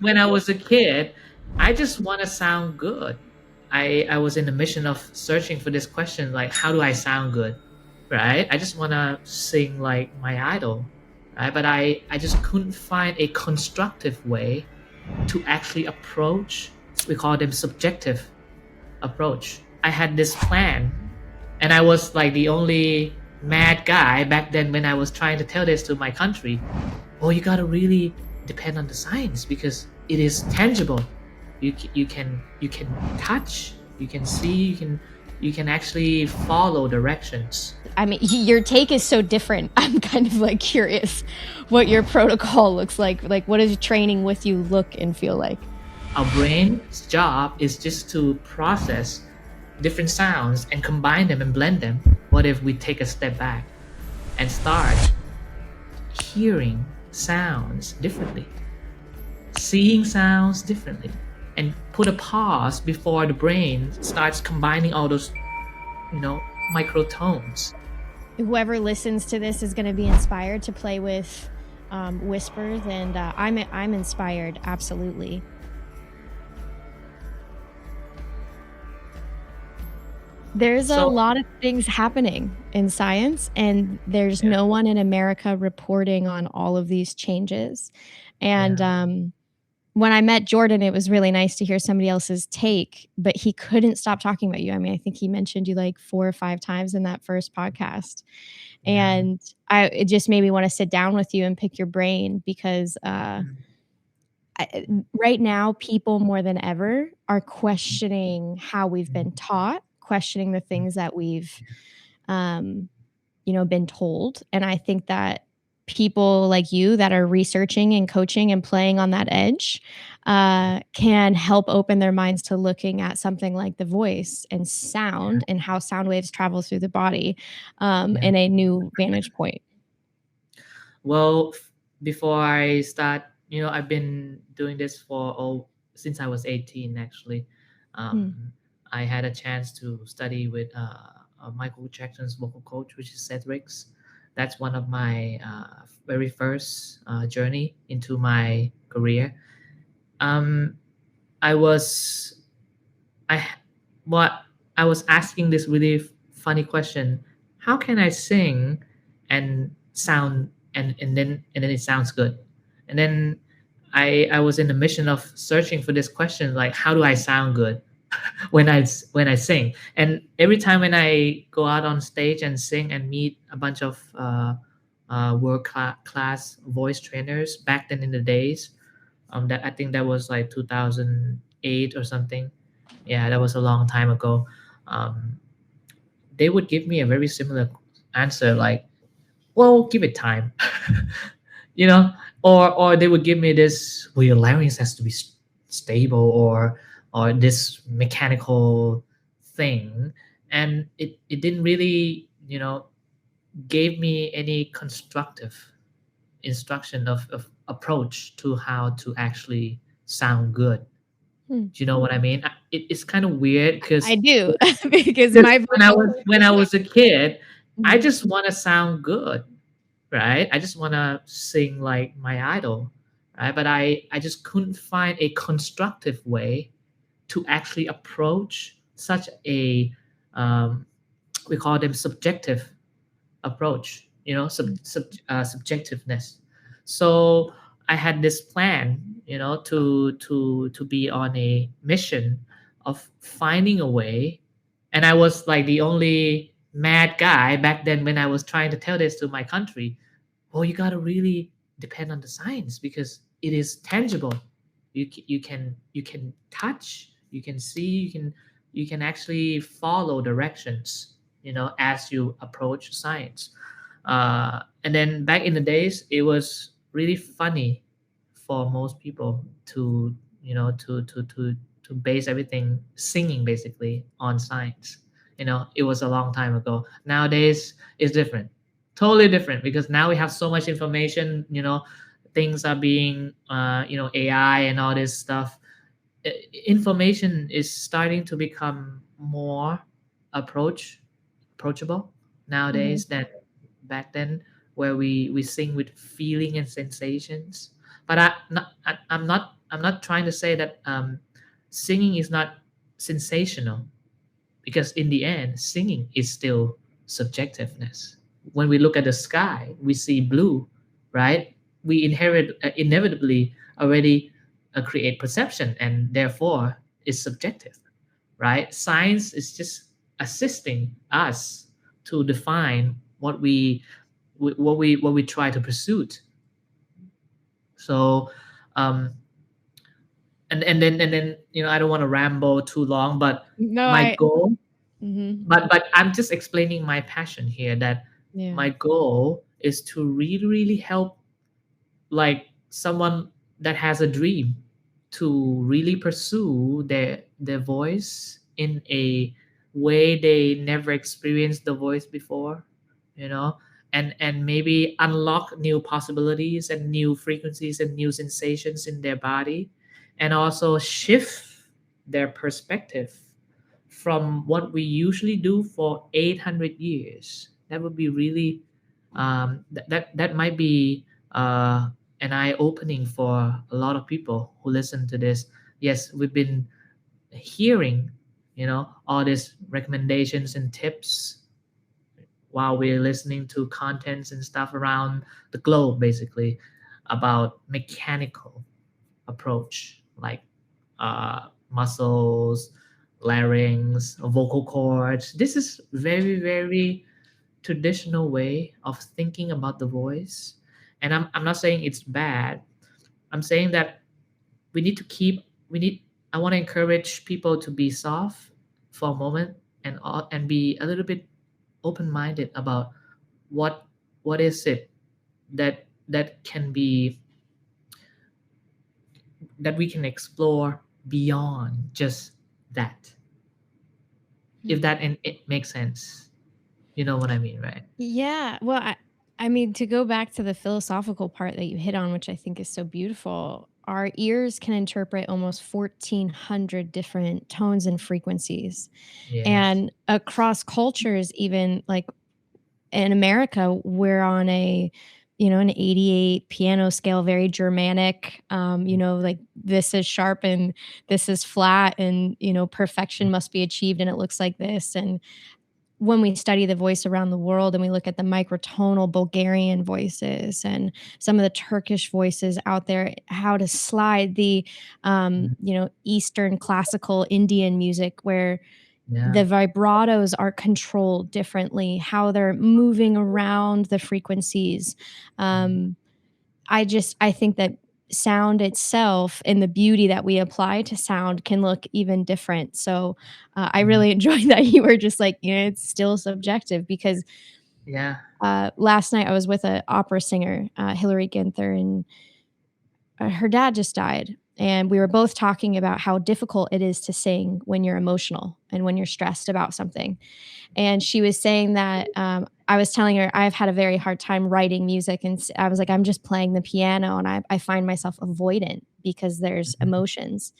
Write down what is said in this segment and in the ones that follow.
when I was a kid, I just want to sound good. I was in the mission of searching for this question, like how do I sound good, right? I just want to sing like my idol, right? But I just couldn't find a constructive way to actually approach. We call them subjective approach. I had this plan, and I was like the only mad guy back then when I was trying to tell this to my country. Oh, you gotta really depend on the science because it is tangible. You can touch, you can see, you can actually follow directions. I mean, your take is so different. I'm kind of like curious what your protocol looks like. Like, what does training with you look and feel like? Our brain's job is just to process different sounds and combine them and blend them. What if we take a step back and start hearing sounds differently, seeing sounds differently, and put a pause before the brain starts combining all those, microtones. Whoever listens to this is going to be inspired to play with whispers, and I'm inspired, absolutely. There's a lot of things happening in science, and there's no one in America reporting on all of these changes. And when I met Jordan, it was really nice to hear somebody else's take, but he couldn't stop talking about you. I mean, I think he mentioned you like 4 or 5 times in that first podcast. And it just made me want to sit down with you and pick your brain because right now, people more than ever are questioning how we've been taught, questioning the things that we've, been told. And I think that people like you that are researching and coaching and playing on that edge can help open their minds to looking at something like the voice and sound and how sound waves travel through the body in a new vantage point. Well, before I start, I've been doing this since I was 18. Actually, I had a chance to study with Michael Jackson's vocal coach, which is Cymatics. That's one of my very first journey into my career. I was asking this really funny question: how can I sing and sound and then it sounds good? And then I was in the mission of searching for this question, like how do I sound good when I sing? And every time when I go out on stage and sing and meet a bunch of world class voice trainers back then in the days, that I think that was like 2008 or something. Yeah, that was a long time ago. They would give me a very similar answer, like, well, give it time. you know or they would give me this, well, your larynx has to be stable, or this mechanical thing, and it didn't really gave me any constructive instruction of approach to how to actually sound good. Do you know what I mean? It's kind of weird because I do because when I was a kid, I just want to sound good, right? I just want to sing like my idol, right? But I just couldn't find a constructive way to actually approach such a we call them subjective approach, subjectiveness. So I had this plan, to be on a mission of finding a way, and I was like the only mad guy back then when I was trying to tell this to my country. Well, you got to really depend on the science because it is tangible. You can touch, you can see, you can actually follow directions, as you approach science. And then back in the days, it was really funny for most people to to base everything singing basically on science. It was a long time ago. Nowadays it's different, totally different, because now we have so much information. Things are being AI and all this stuff. Information is starting to become more approachable nowadays than back then, where we sing with feeling and sensations. But I'm not I'm not trying to say that singing is not sensational, because in the end, singing is still subjectiveness. When we look at the sky, we see blue, right? We inevitably already create perception, and therefore is subjective, right? Science is just assisting us to define what we try to pursue. So, um, and then I don't want to ramble too long, but No, my goal, mhm. but I'm just explaining my passion here, that Yeah. my goal is to really help, like, someone that has a dream to really pursue their voice in a way they never experienced the voice before, you know and maybe unlock new possibilities and new frequencies and new sensations in their body, and also shift their perspective from what we usually do for 800 years. That would be really, that might be an eye opening for a lot of people who listen to this. Yes, we've been hearing, all these recommendations and tips while we're listening to contents and stuff around the globe, basically, about mechanical approach, like muscles, larynx, vocal cords. This is very, very traditional way of thinking about the voice. And I'm not saying it's bad. I'm saying that we need I want to encourage people to be soft for a moment, and be a little bit open-minded about what what is it that can be, that we can explore beyond just that. If Hmm. that, and it makes sense. You know what I mean, right? Yeah. Well, I mean, to go back to the philosophical part that you hit on, which I think is so beautiful, our ears can interpret almost 1,400 different tones and frequencies. Yes. And across cultures, even like in America, we're on an 88 piano scale, very Germanic. Like this is sharp and this is flat, and perfection must be achieved, and it looks like this. And when we study the voice around the world and we look at the microtonal Bulgarian voices and some of the Turkish voices out there, how to slide the Eastern classical Indian music, where Yeah. the vibratos are controlled differently, how they're moving around the frequencies. Um, I think that sound itself and the beauty that we apply to sound can look even different. So I Mm. really enjoyed that you were just like, it's still subjective, because Yeah. last night I was with an opera singer, Hilary Ginther, and her dad just died. And we were both talking about how difficult it is to sing when you're emotional and when you're stressed about something. And she was saying that, I was telling her I've had a very hard time writing music, and I was like, I'm just playing the piano, and I find myself avoidant because there's Mhm. emotions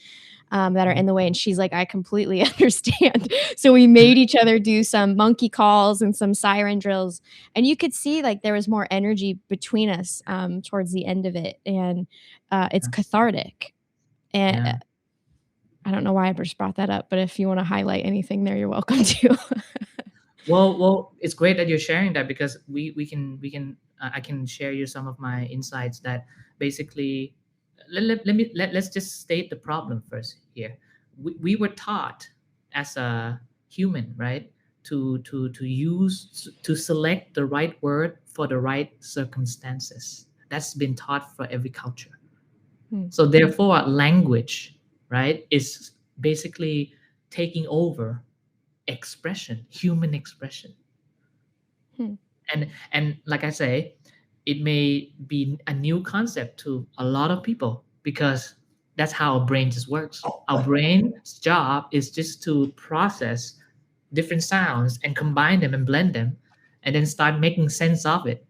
that are Mhm. in the way. And she's like, I completely understand. So we made each other do some monkey calls and some siren drills, and you could see like there was more energy between us towards the end of it, and it's cathartic. And Yeah. I don't know why I just brought that up, but if you want to highlight anything there, you're welcome to. Well, it's great that you're sharing that, because we can I can share you some of my insights that basically, let's just state the problem first here. We were taught as a human, right, to select the right word for the right circumstances. That's been taught for every culture. Hmm, So therefore, language, right, is basically taking over expression, human expression. hmm, And like I say, it may be a new concept to a lot of people, because that's how our brain just works. Our brain's job is just to process different sounds and combine them and blend them, and then start making sense of it,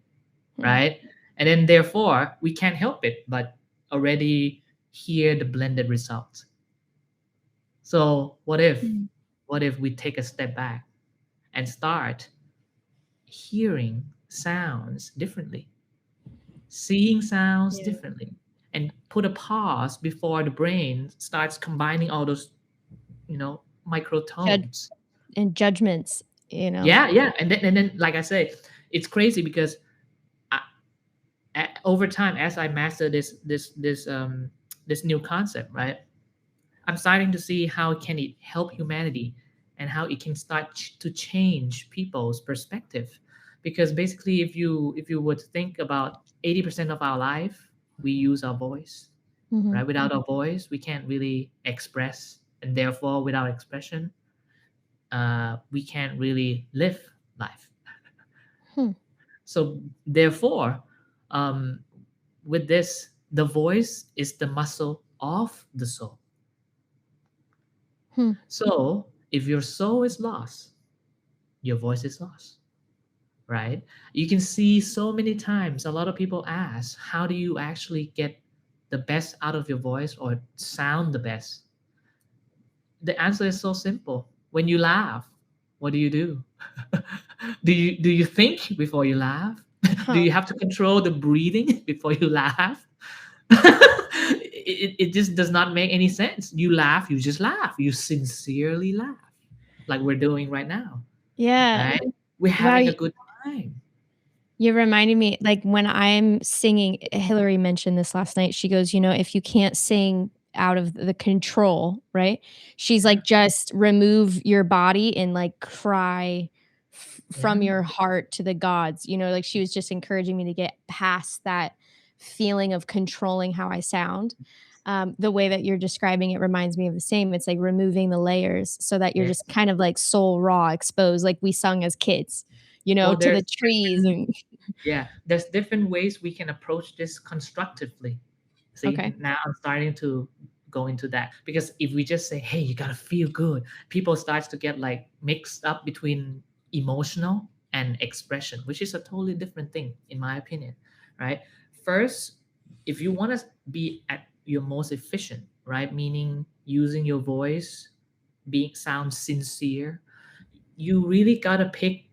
hmm, right? And then therefore we can't help it but already hear the blended result. So hmm. what if we take a step back and start hearing sounds differently, seeing sounds Yeah. differently, and put a pause before the brain starts combining all those, Judge microtones. and judgments, Yeah, yeah, and then like I say, it's crazy because I, over time, as I master this new concept, right, I'm starting to see how can it help humanity and how it can start to change people's perspective. Because basically, if you would think about 80% of our life, we use our voice, Mhm. right? Without our voice, we can't really express, and therefore, without expression, we can't really live life. Hmm. So therefore, um, with this, the voice is the muscle of the soul. Hmm. So if your soul is lost, your voice is lost, right? You can see so many times a lot of people ask, how do you actually get the best out of your voice or sound the best? The answer is so simple. When you laugh, what do you do? Do you think before you laugh? Do Huh. you have to control the breathing before you laugh? It just does not make any sense. You laugh, you just laugh. You sincerely laugh, like we're doing right now, Yeah. right? We're Wow, having a good time. you're reminding me, like, when I'm singing Hillary mentioned this last night, she goes, "If you can't sing out of the control," right? She's Yeah, like, "Just remove your body and, like, cry from yeah, your heart to the gods," like, she was just encouraging me to get past that feeling of controlling how I sound. The way that you're describing it reminds me of the same. It's like removing the layers so that you're yeah. just kind of, like, soul raw, exposed, like we sung as kids, Well, to the there's trees different, and yeah, there's different ways we can approach this constructively. See, Okay. now I'm starting to go into that because if we just say, "Hey, you gotta feel good," people starts to get like mixed up between emotional and expression, which is a totally different thing, in my opinion. Right? First, if you want to be at your most efficient, right, meaning using your voice, being sound sincere, you really gotta pick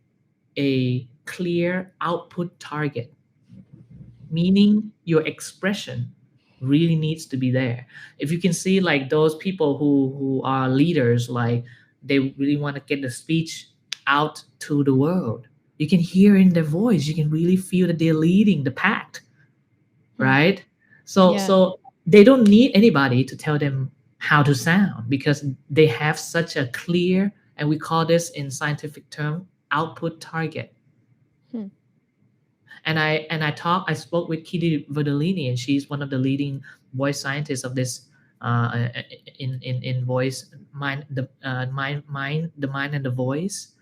a clear output target, meaning your expression really needs to be there. If you can see like those people who are leaders, like they really want to get the speech out to the world, you can hear in their voice, you can really feel that they're leading the pack, Hmm. right? so Yeah. so they don't need anybody to tell them how to sound because they have such a clear, and we call this in scientific term, output target. Hmm. I spoke with Kitty Verdolini, and she's one of the leading voice scientists of this, in voice mind, the mind and the voice,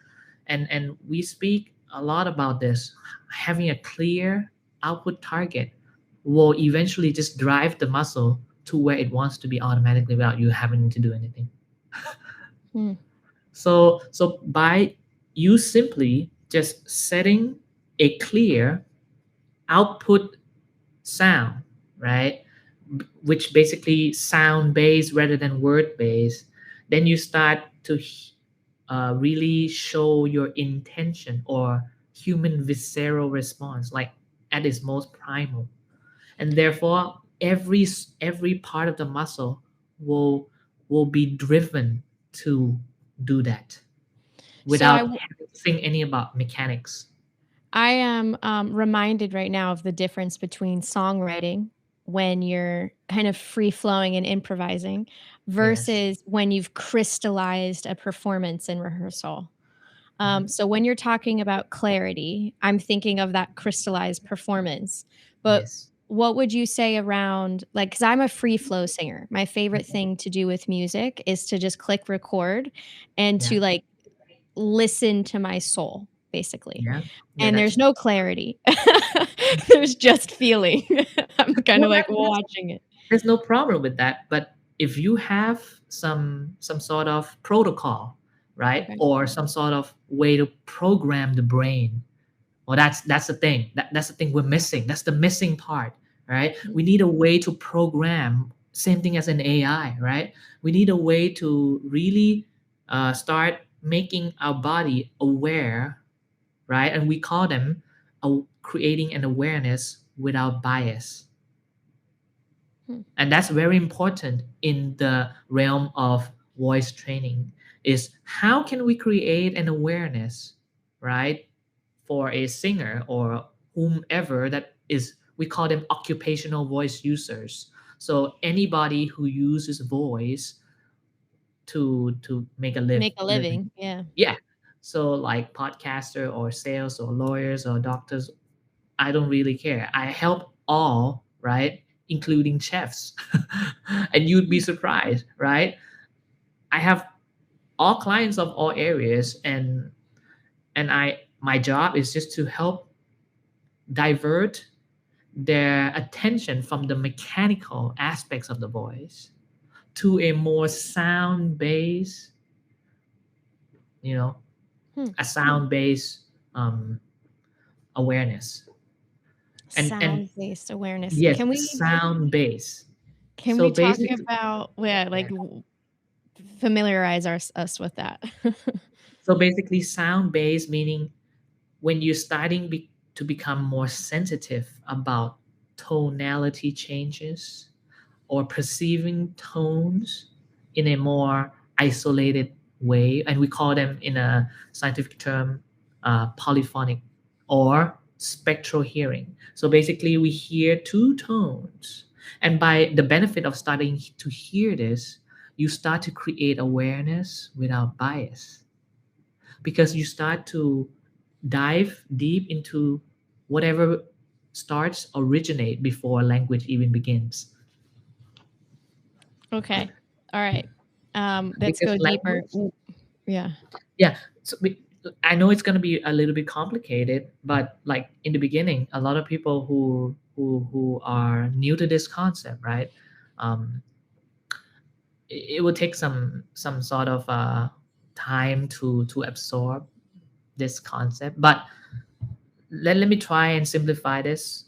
and we speak a lot about this. Having a clear output target will eventually just drive the muscle to where it wants to be automatically without you having to do anything. Hmm. So by you simply just setting a clear output sound, right? Which basically sound based rather than word based, then you start to really show your intention or human visceral response, like at its most primal, and therefore every part of the muscle will be driven to do that So without having to think any about mechanics. I am reminded right now of the difference between songwriting when you're kind of free flowing and improvising Yes. versus when you've crystallized a performance in rehearsal. Mhm. So when you're talking about clarity, I'm thinking of that crystallized performance. But Yes. what would you say around, like, because I'm a free flow singer. My favorite thing to do with music is to just click record and Yeah. to like listen to my soul, basically. Yeah. Yeah. And That's there's no clarity. There's just feeling. I'm kind well, of like watching it. there's no problem with that. But if you have some sort of protocol, right, Okay. or some sort of way to program the brain, well, that's the thing. That's the thing we're missing. That's the missing part, right? Mm. We need a way to program. Same thing as an AI, right? We need a way to really start making our body aware, right? And we call them creating an awareness without bias. Hmm. And that's very important in the realm of voice training, is how can we create an awareness, right, for a singer or whomever that is, we call them occupational voice users. So anybody who uses voice to make a Make a living. living, yeah. Yeah. So like podcaster or sales or lawyers or doctors, I don't really care. I help all, right? Including chefs. And you'd be Mm. surprised, right? I have all clients of all areas, and I my job is just to help divert their attention from the mechanical aspects of the voice to a more sound based, you know, Hmm. a sound based um, awareness. And Sound-based awareness. yes, sound based. Can So we talk basically, about, yeah, yeah. like, familiarize us with that? So basically, sound based meaning when you're starting to become more sensitive about tonality changes or perceiving tones in a more isolated way, and we call them in a scientific term polyphonic or spectral hearing. So basically, we hear two tones, and by the benefit of starting to hear this, you start to create awareness without bias, because you start to dive deep into whatever starts originate before language even begins. Okay. Alright. Let's Because go deeper. language, Yeah. yeah. So I know it's going to be a little bit complicated, but like in the beginning, a lot of people who are new to this concept, right? Um, it will take some sort of time to absorb this concept, but let me try and simplify this.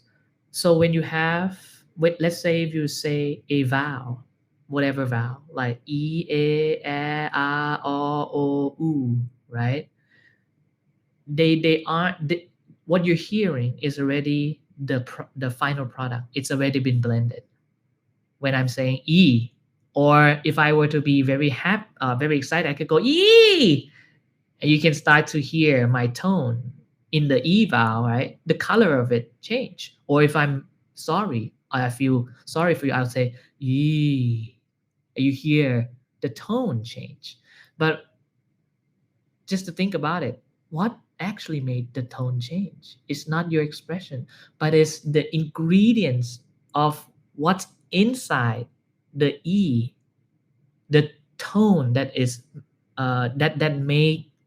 So when you have, let's say if you say a vowel, whatever vowel, like e, a, o, u, right? They aren't. What you're hearing is already the final product. It's already been blended. When I'm saying e, or if I were to be very happy, very excited, I could go e, and you can start to hear my tone in the eval, right? The color of it change. Or if I'm sorry, I feel sorry for you, I'll say "ee." You hear the tone change. But just to think about it, what actually made the tone change? It's not your expression, but it's the ingredients of what's inside the e, the tone that is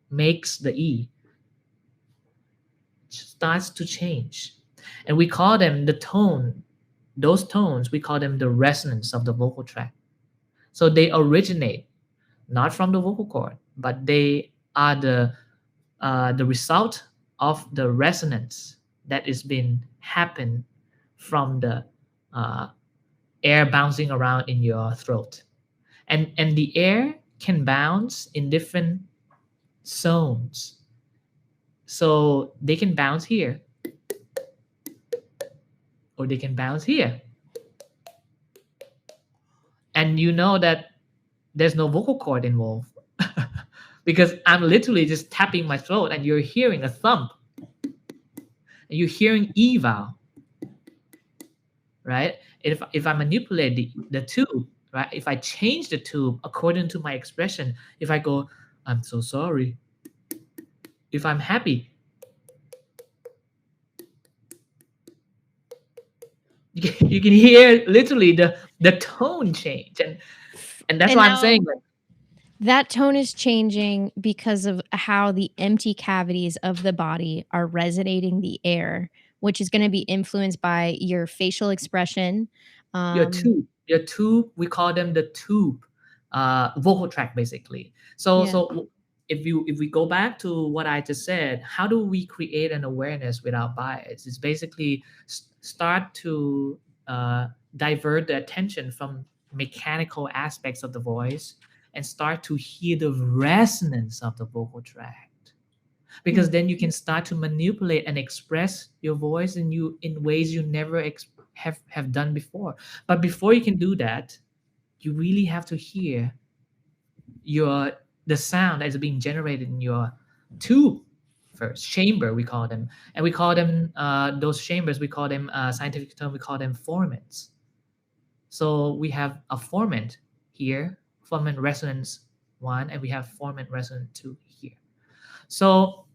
makes the e starts to change. And we call them the tone, those tones, we call them the resonance of the vocal tract. So they originate not from the vocal cord, but they are the result of the resonance that is been happen from the uh, air bouncing around in your throat. And the air can bounce in different zones. So they can bounce here, or they can bounce here. And you know that there's no vocal cord involved because I'm literally just tapping my throat and you're hearing a thump and you're hearing eval, right? If I manipulate the tube, right? If I change the tube according to my expression, if I go, I'm so sorry, if I'm happy, you can hear literally the tone change. And that's And why I'm now saying, like, that tone is changing because of how the empty cavities of the body are resonating the air, which is gonna be influenced by your facial expression. your tube, we call them the tube, vocal tract basically. So Yeah. if we go back to what I just said, how do we create an awareness without bias? It's basically start to divert the attention from mechanical aspects of the voice and start to hear the resonance of the vocal tract, because Hmm. then you can start to manipulate and express your voice in ways you never have done before. But before you can do that, you really have to hear your the sound that is being generated in your tube first, chamber we call them. And we call them those chambers, we call them scientific term, we call them formants. So we have a formant here, formant resonance 1, and we have formant resonance 2 here. So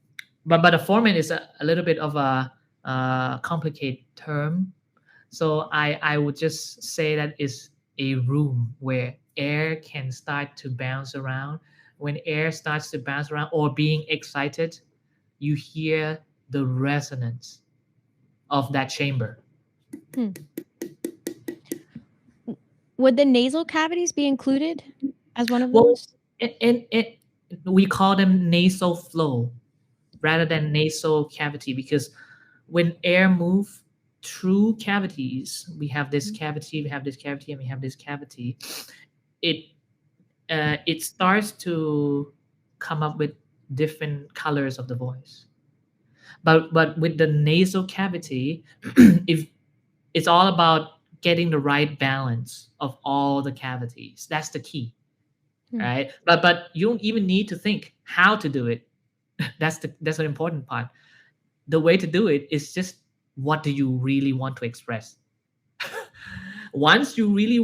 but a formant is a little bit of a complicated term. So I would just say that is a room where air can start to bounce around. When air starts to bounce around or being excited, you hear the resonance of that chamber. Would the nasal cavities be included as one of those? We call them nasal flow rather than nasal cavity, because when air moves through cavities, we have this cavity, we have this cavity, and we have this cavity. It starts to come up with different colors of the voice. But with the nasal cavity, if it's all about getting the right balance of all the cavities. That's the key, right? But you don't even need to think how to do it. That's an important part. The way to do it is just, what do you really want to express? Once you really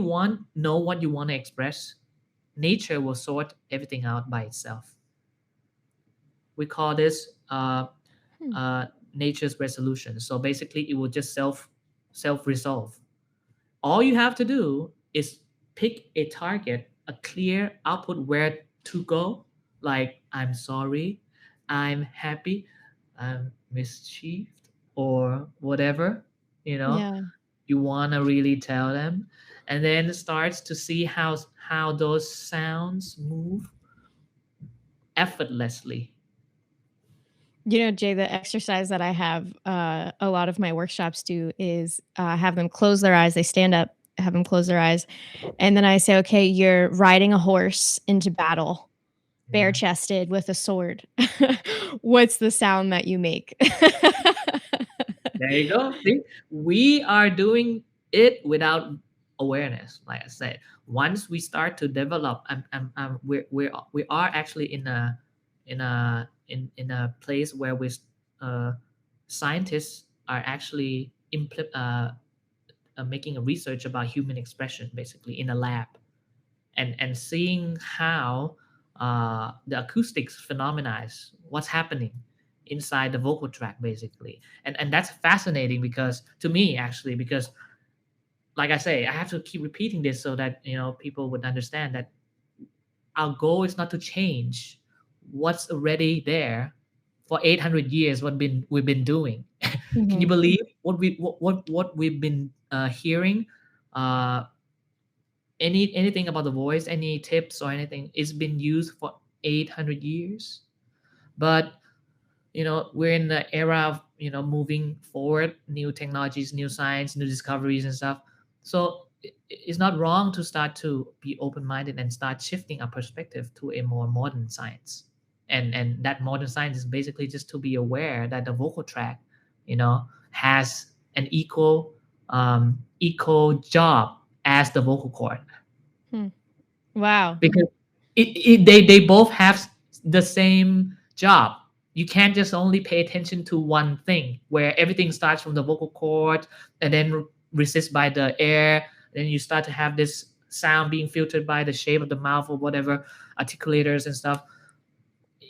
know what you want to express, nature will sort everything out by itself. We call this nature's resolution. So basically, it will just self-resolve. All you have to do is pick a target, a clear output where to go. Like, I'm sorry, I'm happy, I'm mischieved, or whatever, Yeah. you want to really tell them. And then starts to see how those sounds move effortlessly. Jay, the exercise that I have a lot of my workshops do is have them close their eyes. They stand up, have them close their eyes. And then I say, okay, you're riding a horse into battle, bare chested with a sword. What's the sound that you make? There you go. See, we are doing it without awareness. Like I said, once we start to develop, we are actually in a place where scientists are actually making a research about human expression, basically in a lab, and seeing how the acoustics phenomenize what's happening inside the vocal tract, basically. And that's fascinating, because to me, actually, because like I say, I have to keep repeating this so that people would understand that our goal is not to change what's already there for 800 years, we've been doing. Can you believe what we've been hearing? Anything about the voice, any tips or anything, it's been used for 800 years. But we're in the era of moving forward, new technologies, new science, new discoveries and stuff. So it's not wrong to start to be open-minded and start shifting our perspective to a more modern science. And that modern science is basically just to be aware that the vocal tract has an equal job as the vocal cord. Wow. Because they both have the same job. You can't just only pay attention to one thing, where everything starts from the vocal cord and then resist by the air. Then you start to have this sound being filtered by the shape of the mouth or whatever, articulators and stuff.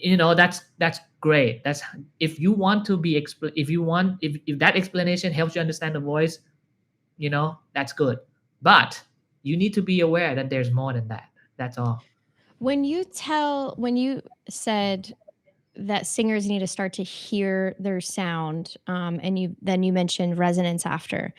That's great. That's, if you want to be if that explanation helps you understand the voice, that's good. But you need to be aware that there's more than that. That's all. When you said that singers need to start to hear their sound, and you mentioned resonance after,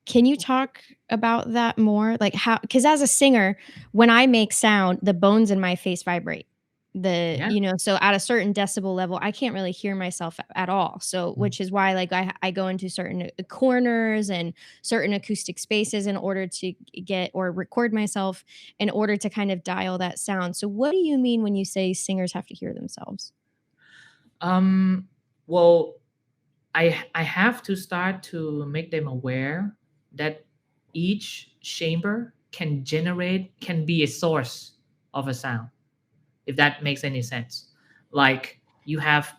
can you talk about that more? Like, how, because as a singer, when I make sound, the bones in my face vibrate. So at a certain decibel level, I can't really hear myself at all. So, which is why, like, I go into certain corners and certain acoustic spaces in order to get or record myself in order to kind of dial that sound. So what do you mean when you say singers have to hear themselves? Well, I have to start to make them aware that each chamber can be a source of a sound, if that makes any sense. Like you have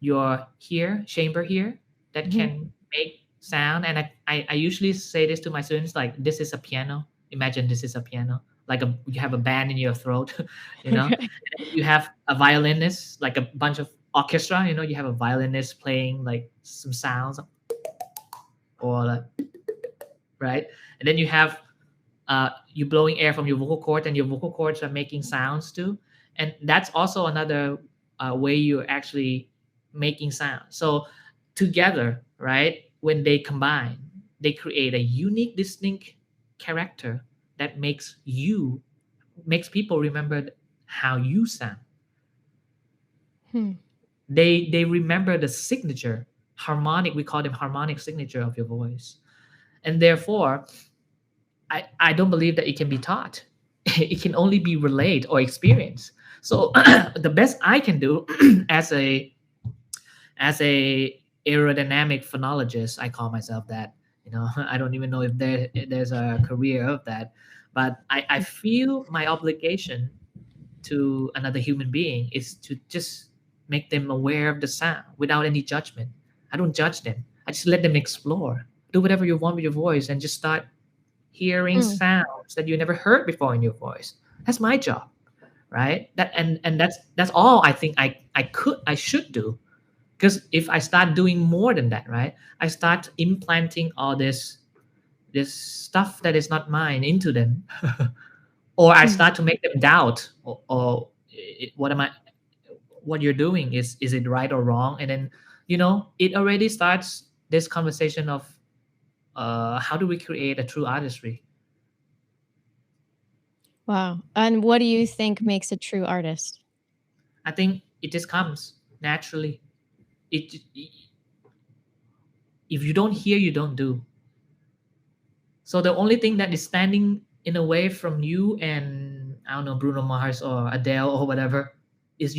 your here chamber here that Mhm. can make sound, and I usually say this to my students, like this is a piano. Imagine this is a piano, like you have a band in your throat. You know, Okay. and you have a violinist, like a bunch of orchestra, you know, you have a violinist playing like some sounds, or like, right, and then you have you blowing air from your vocal cord, and your vocal cords are making sounds too, and that's also another way you're actually making sound. So together, right, when they combine, they create a unique, distinct character that makes people remember how you sound. Hmm. They remember the signature harmonic, we call them harmonic signature of your voice, and therefore I don't believe that it can be taught. It can only be relayed or experienced. So the best I can do as a aerodynamic phonologist, I call myself that. You know, I don't even know if there's a career of that, but I feel my obligation to another human being is to just make them aware of the sound without any judgment. I don't judge them. I just let them explore. Do whatever you want with your voice and just start hearing Mm. sounds that you never heard before in your voice. That's my job, right? And that's all I think I should do. Because if I start doing more than that, right, I start implanting all this stuff that is not mine into them, or I Mm. start to make them doubt, or what am I, what you're doing, is it right or wrong, and then it already starts this conversation of how do we create a true artistry. Wow. And what do you think makes a true artist? I think it just comes naturally. It If you don't hear, you don't do. So the only thing that is standing in a way from you and, I don't know, Bruno Mars or Adele or whatever, is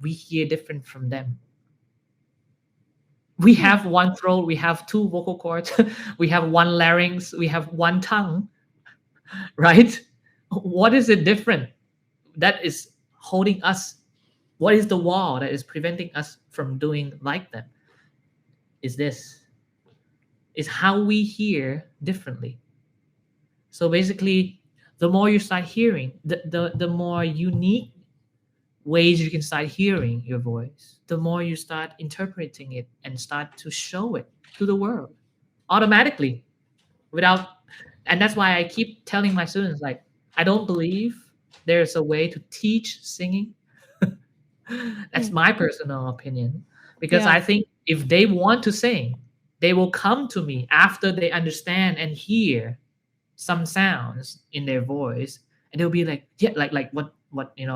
we hear different from them. We Hmm. have one throat, we have two vocal cords, we have one larynx, we have one tongue, right? What is it different that is holding us? What is the wall that is preventing us from doing like them? Is this is how we hear differently. So basically, the more you start hearing, the more unique ways you can start hearing your voice, the more you start interpreting it and start to show it to the world automatically, without. And that's why I keep telling my students, like, I don't believe there's a way to teach singing. That's Hmm. my personal opinion, because Yeah. I think if they want to sing, they will come to me after they understand and hear some sounds in their voice, and they'll be like, yeah, like what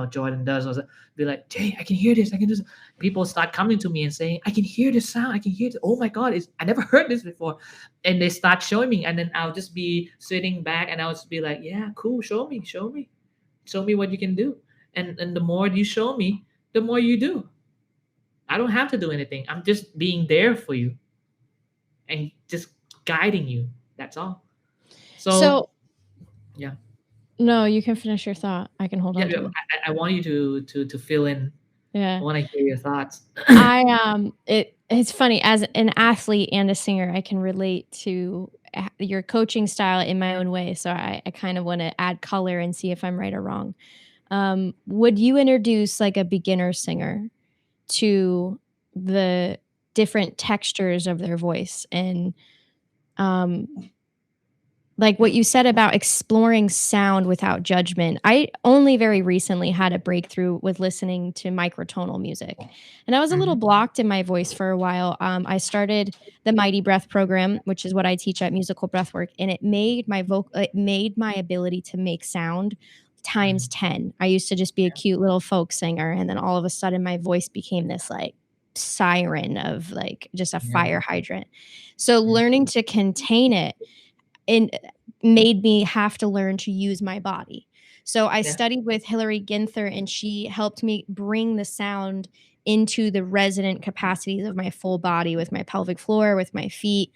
Jordan does, was be like, Jay, I can hear this, I can do this. People start coming to me and saying, I can hear this sound, I can hear this. Oh my god, I never heard this before. And they start showing me, and then I'll just be sitting back and I'll just be like, yeah, cool, show me what you can do. And the more you show me, the more you do. I don't have to do anything. I'm just being there for you and just guiding you. That's all. So So, yeah. no, you can finish your thought. I can hold Yeah, on yeah, to it. I want you to fill in. I Yeah. want to hear your thoughts. It's funny, as an athlete and a singer, I can relate to your coaching style in my own way, so I kind of wanna add color and see if I'm right or wrong. Would you introduce, like, a beginner singer to the different textures of their voice and, um like what you said about exploring sound without judgment. I only very recently had a breakthrough with listening to microtonal music, and I was a little Mhm. blocked in my voice for a while. I started the Mighty Breath program, which is what I teach at Musical Breathwork, and it made my ability to make sound times Mhm. 10. I used to just be a cute little folk singer, and then all of a sudden my voice became this like siren of like just a Yeah. fire hydrant. So Yeah. learning to contain it and made me have to learn to use my body. So I Yeah. studied with Hilary Ginther, and she helped me bring the sound into the resonant capacities of my full body with my pelvic floor, with my feet.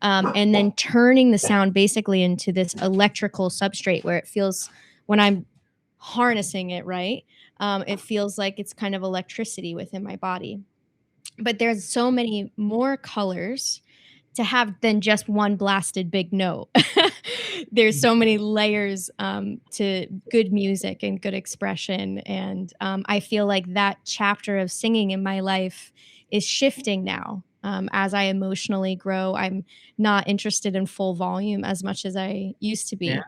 and then turning the sound basically into this electrical substrate where it feels, when I'm harnessing it, right, it feels like it's kind of electricity within my body. But there's so many more colors to have than just one blasted big note. There's so many layers to good music and good expression. And I feel like that chapter of singing in my life is shifting now. As I emotionally grow, I'm not interested in full volume as much as I used to Yeah. be.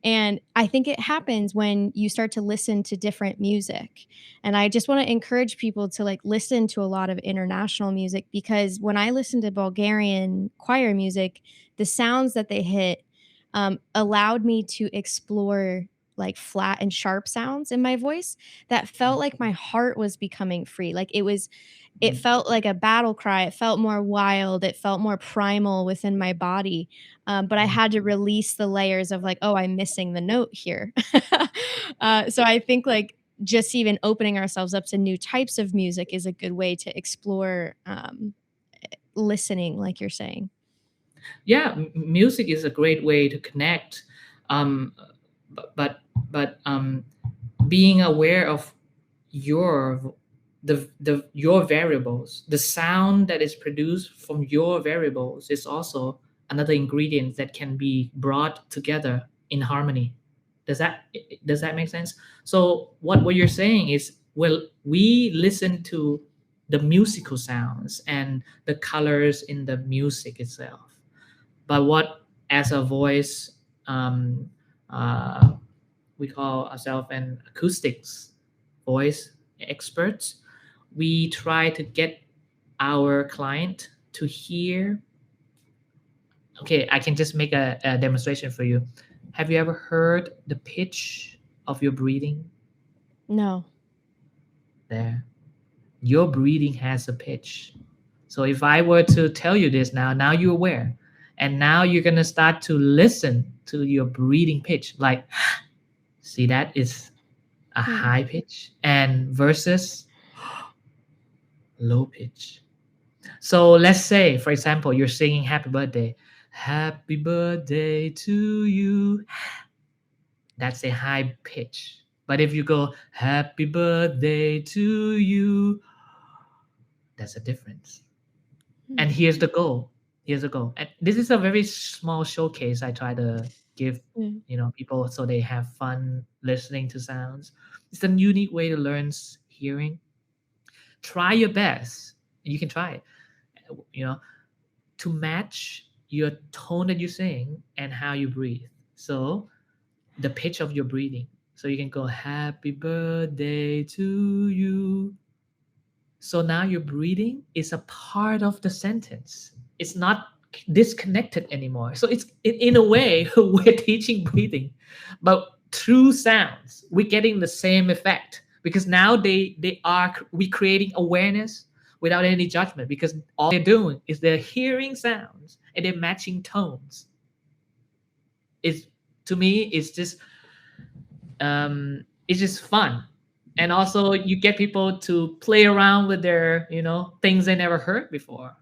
And I think it happens when you start to listen to different music. And I just want to encourage people to like listen to a lot of international music, because when I listen to Bulgarian choir music, the sounds that they hit allowed me to explore like flat and sharp sounds in my voice that felt like my heart was becoming free. Like it Mhm. felt like a battle cry. It felt more wild. It felt more primal within my body. But I Mhm. had to release the layers of like, oh, I'm missing the note here. So I think like just even opening ourselves up to new types of music is a good way to explore listening, like you're saying. Yeah, music is a great way to connect. Um, but being aware of your your variables, the sound that is produced from your variables is also another ingredient that can be brought together in harmony. Does that does that make sense? So what you're saying is, well, we listen to the musical sounds and the colors in the music itself, but what, as a voice, um, uh, we call ourselves an acoustics voice experts, we try to get our client to hear. Okay, I can just make a demonstration for you. Have you ever heard the pitch of your breathing? No. There, your breathing has a pitch. So if I were to tell you this now you're aware, and now you're gonna start to listen to your breathing pitch, like, see, that is a Hmm. high pitch and versus low pitch. So let's say, for example, you're singing happy birthday to you. That's a high pitch. But if you go happy birthday to you, that's a difference. Hmm. And here's the goal. Here's the goal. And this is a very small showcase I try to give, Hmm. people, so they have fun listening to sounds. It's a unique way to learn hearing. Try your best. You can try it. You know, to match your tone that you sing and how you breathe. So the pitch of your breathing. So you can go happy birthday to you. So now your breathing is a part of the sentence. It's not disconnected anymore. So it's in a way we're teaching breathing, but through sounds we're getting the same effect, because now they are we creating awareness without any judgment, because all they're doing is they're hearing sounds and they're matching tones. It's, to me, it's just fun. And also you get people to play around with their, things they never heard before,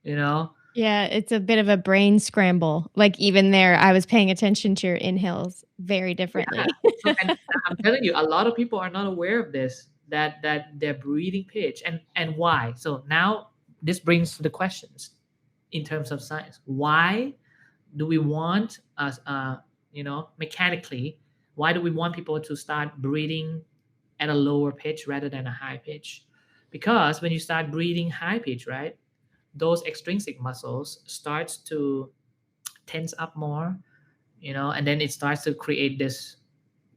you know Yeah, it's a bit of a brain scramble. Like even there, I was paying attention to your inhales very yeah. differently. So, and I'm telling you, a lot of people are not aware of this, that their breathing pitch, and why. So now this brings the questions in terms of science. Why do we want us, mechanically, why do we want people to start breathing at a lower pitch rather than a high pitch? Because when you start breathing high pitch, right, those extrinsic muscles starts to tense up more, and then it starts to create this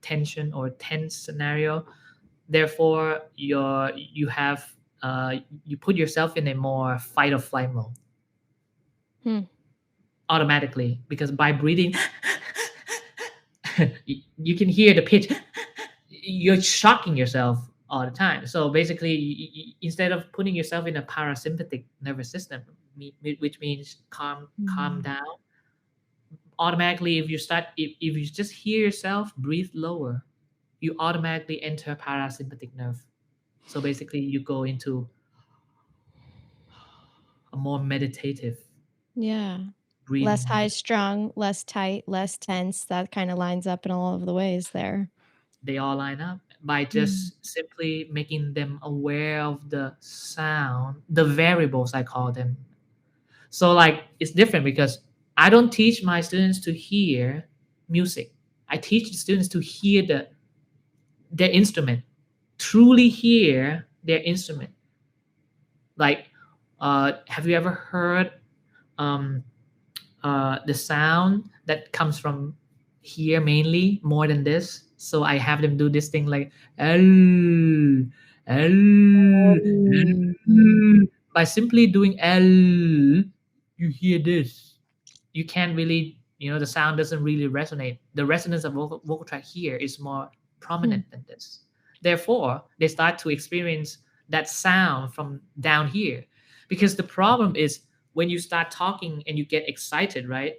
tension or tense scenario. Therefore you have, you put yourself in a more fight or flight mode Hmm. automatically, because by breathing you can hear the pitch. You're shocking yourself all the time. So basically, instead of putting yourself in a parasympathetic nervous system, which means calm Mm. down, automatically, if you just hear yourself breathe lower, you automatically enter parasympathetic nerve. So basically you go into a more meditative Yeah. Less breathing. high strung, less tight, less tense. That kind of lines up in all of the ways there. They all line up by Mm. just simply making them aware of the sound, the variables I call them. So like it's different because I don't teach my students to hear music. I teach the students to hear their instrument, truly hear their instrument. Like, have you ever heard um, the sound that comes from here mainly more than this? So I have them do this thing like L, L, Oh. L. By simply doing L, you hear this. You can't really, the sound doesn't really resonate. The resonance of vocal track here is more Hmm. prominent than this. Therefore, they start to experience that sound from down here. Because the problem is when you start talking and you get excited, right?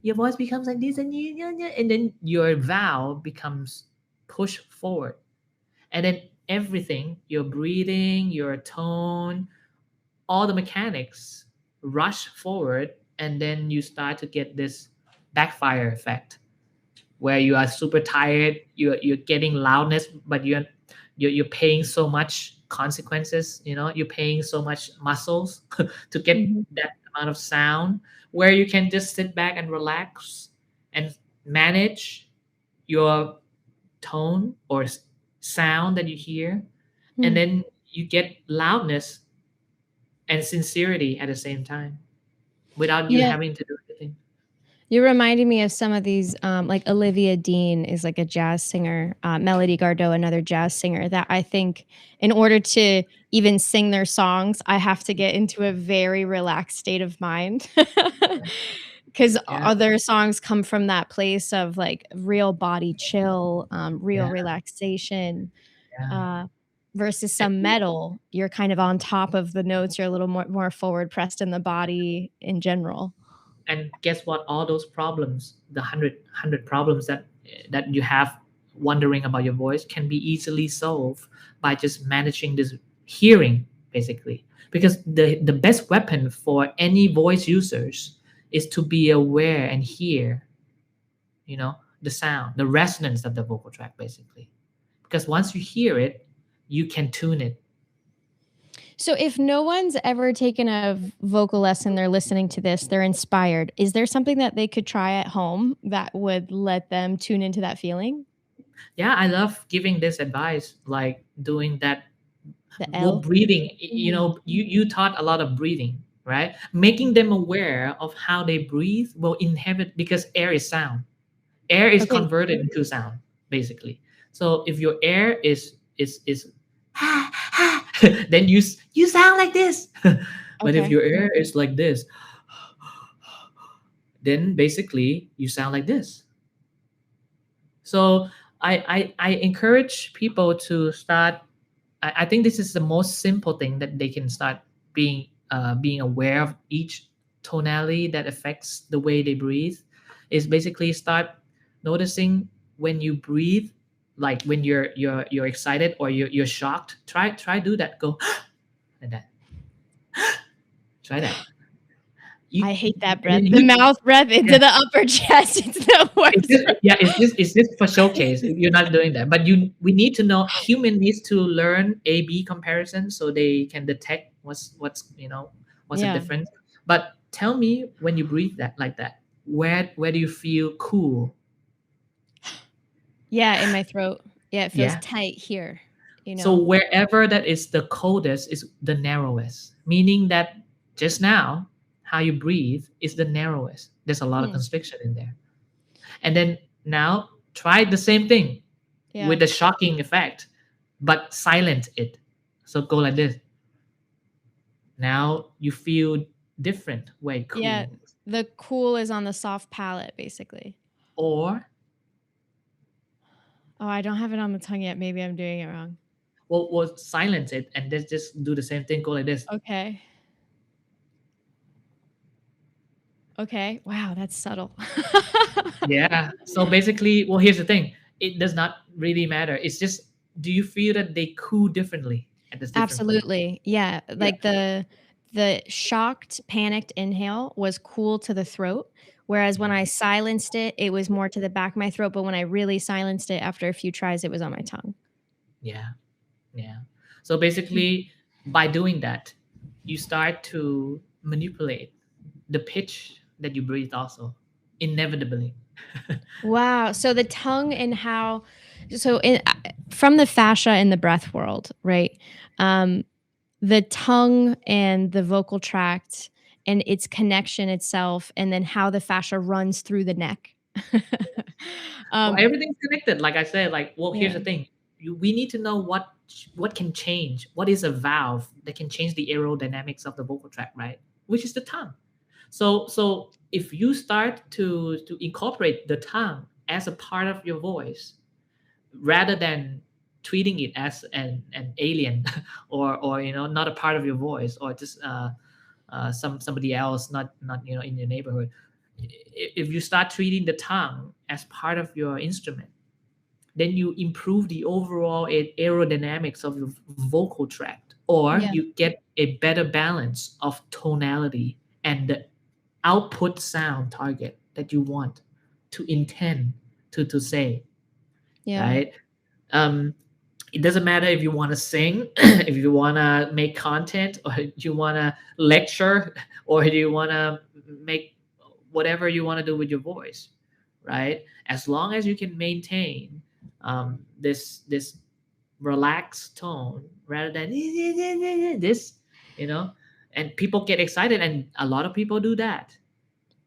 Your voice becomes like this, and then your vowel becomes pushed forward. And then everything, your breathing, your tone, all the mechanics rush forward, and then you start to get this backfire effect where you are super tired, you're getting loudness, but you're paying so much consequences, you're paying so much muscles to get Mhm. that amount of sound, where you can just sit back and relax and manage your tone or sound that you hear, and Hmm. then you get loudness and sincerity at the same time without you Yeah. having to do anything. You're reminding me of some of these, like Olivia Dean is like a jazz singer, Melody Gardot, another jazz singer that I think in order to even sing their songs, I have to get into a very relaxed state of mind. Because Yeah, other songs come from that place of like real body chill, real yeah, relaxation, yeah. uh, versus And, some metal. You're kind of on top of the notes. You're a little more forward pressed in the body in general. and guess what? All those problems, the hundred problems that you have wondering about your voice, can be easily solved by just managing this hearing, basically. Because the best weapon for any voice users is to be aware and hear, the sound, the resonance of the vocal track, basically. Because once you hear it, you can tune it. So if no one's ever taken a vocal lesson, they're listening to this, they're inspired. Is there something that they could try at home that would let them tune into that feeling? Yeah, I love giving this advice, like doing that. The Well, L? breathing, Mhm. you taught a lot of breathing, right? Making them aware of how they breathe will inhibit, because air is sound. Air is Okay, converted into sound, basically. So if your air is then you sound like this. But if okay. your air is like this, then basically you sound like this. So I encourage people to start. I think this is the most simple thing that they can start being aware of each tonality that affects the way they breathe. Is basically start noticing when you breathe, like when you're excited or you're shocked. Try do that. Go like that. Try that. You I hate that and breath. then The you mouth breath yeah. into the upper chest. It's the It's worst just breath. yeah, it's just for showcase. You're not doing that, but we need to know. Human needs to learn A/B comparison so they can detect what's the Yeah. difference. But tell me when you breathe that like that, where do you feel cool? Yeah, in my throat. Yeah, it feels Yeah. tight here, you So know? wherever that is the coldest is the narrowest, meaning that just now how you breathe is the narrowest. There's a lot of Hmm. constriction in there. And then now try the same thing Yeah. with a shocking effect, but silent it. So go like this. Now you feel different, way Yeah, cool. the cool is on the soft palate, basically. Or Oh, I don't have it on the tongue yet. Maybe I'm doing it wrong. we'll silence it and then just do the same thing. Go like this. Okay. Okay. Wow, that's subtle. Yeah. So basically, well, here's the thing. It does not really matter. It's just, do you feel that they cool differently at this different point? Absolutely. Yeah, Yeah. like the the shocked, panicked inhale was cool to the throat, whereas when I silenced it, it was more to the back of my throat, but when I really silenced it after a few tries, it was on my tongue. Yeah. Yeah. So basically, by doing that, you start to manipulate the pitch that you breathe also, inevitably. Wow. So the tongue and how so in from the fascia in the breath world, right? Um, the tongue and the vocal tract and its connection itself, and then how the fascia runs through the neck. Well, um, everything's connected. Like I said, like, well, here's yeah, the thing. We need to know what can change. What is a valve that can change the aerodynamics of the vocal tract, right? Which is the tongue. So if you start to incorporate the tongue as a part of your voice, rather than treating it as an alien or not a part of your voice, or just somebody else, not in your neighborhood. If you start treating the tongue as part of your instrument, then you improve the overall aerodynamics of your vocal tract, or yeah, you get a better balance of tonality and the output sound target that you want to intend to say, yeah. right? um, it doesn't matter if you want to sing, if you want to make content, or you want to lecture, or do you want to make whatever you want to do with your voice, right? As long as you can maintain this relaxed tone rather than this, you know, and people get excited, and a lot of people do that,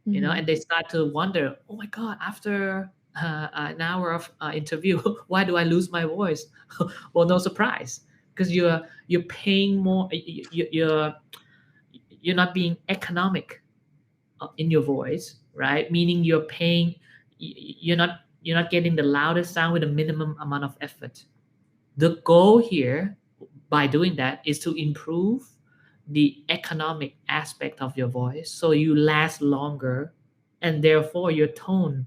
Mhm. and they start to wonder, oh my god, after an hour of interview, why do I lose my voice? Well, no surprise, because you're paying more, you're not being economic in your voice, right? Meaning you're paying, you're not getting the loudest sound with a minimum amount of effort. The goal here, by doing that, is to improve the economic aspect of your voice so you last longer, and therefore your tone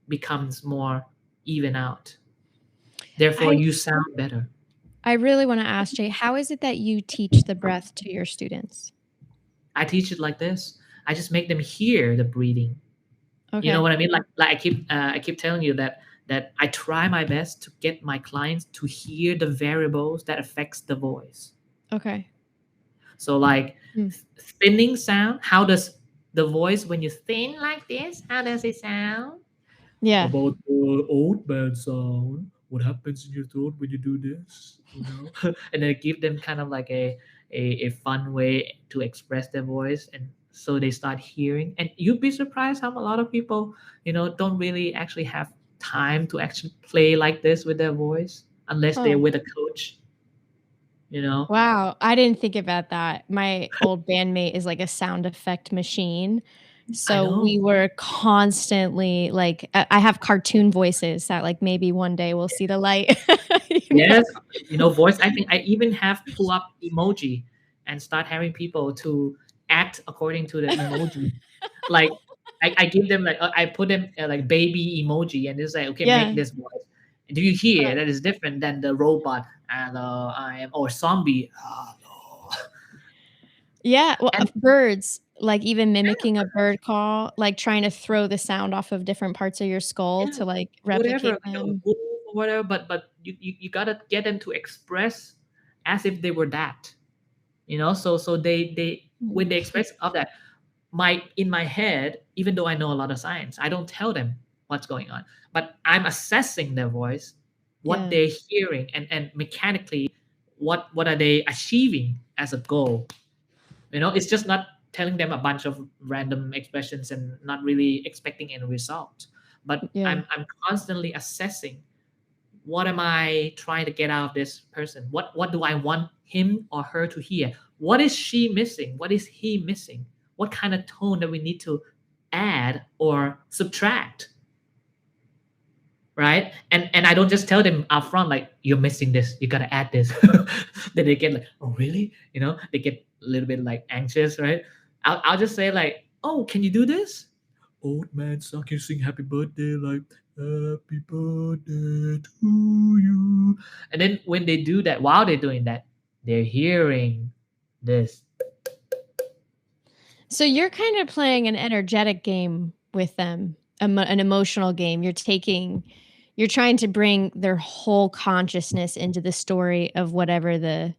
becomes more even out. Therefore, I you sound better. I really wanna ask Jay, how is it that you teach the breath to your students? I teach it like this. I just make them hear the breathing. You know Okay, what I mean? Like I keep telling you that I try my best to get my clients to hear the variables that affects the voice. okay. So like Mm. thinning sound, how does the voice, when you thin like this, how does it sound? Yeah. About the old man sound, what happens in your throat when you do this, and then give them kind of like a fun way to express their voice, and so they start hearing. And you'd be surprised how a lot of people don't really actually have time to actually play like this with their voice unless they're Oh. with a coach you know Wow, I didn't think about that. My old bandmate is like a sound effect machine. I So know. we were constantly like I have cartoon voices that like maybe one day will see the light. You know? Yes, voice acting. I even have pull up emoji and start having people to act according to the emoji. Like I give them, like I put them like baby emoji, and it's like, okay, make Yeah. this voice. Do you hear that is different than the robot and I am, or zombie? Hello. Yeah, well, And birds, like even mimicking a bird call, like trying to throw the sound off of different parts of your skull yeah, to like whatever, replicate like a them. wolf or whatever. But you gotta get them to express as if they were that. So they Mhm. when they express of that, in my head, even though I know a lot of science, I don't tell them what's going on, but I'm assessing their voice, what Yeah, they're hearing, and mechanically what are they achieving as a goal. It's just not telling them a bunch of random expressions and not really expecting any result, but yeah. I'm constantly assessing, what am I trying to get out of this person? What do I want him or her to hear? What is she missing? What is he missing? What kind of tone that we need to add or subtract, right? And I don't just tell them up front, like, you're missing this, you gotta add this. Then they get like, oh really? They get a little bit like anxious, right? I'll just say like, oh, can you do this? Old man song, can you sing happy birthday, like happy birthday to you? And then when they do that, while they're doing that, they're hearing this. So you're kind of playing an energetic game with them, an emotional game. You're trying to bring their whole consciousness into the story of whatever the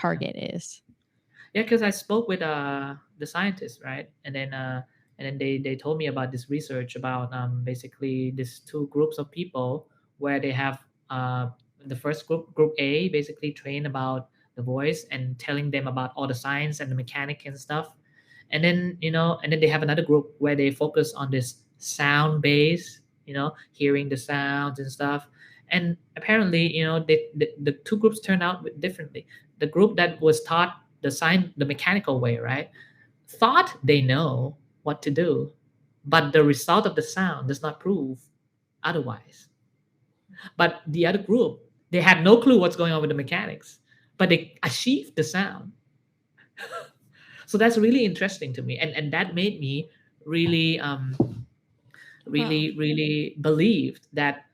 Yeah. target is. Yeah, because I spoke with the scientists, right? And then they told me about this research about basically these two groups of people where they have the first group A, basically trained about the voice and telling them about all the science and the mechanic and stuff. And then, and then they have another group where they focus on this sound base, hearing the sounds and stuff. And apparently, the two groups turned out differently. The group that was taught the mechanical way, right, thought they know what to do, but the result of the sound does not prove otherwise. But the other group, they had no clue what's going on with the mechanics, but they achieved the sound. So that's really interesting to me, and that made me really Wow. really believed that.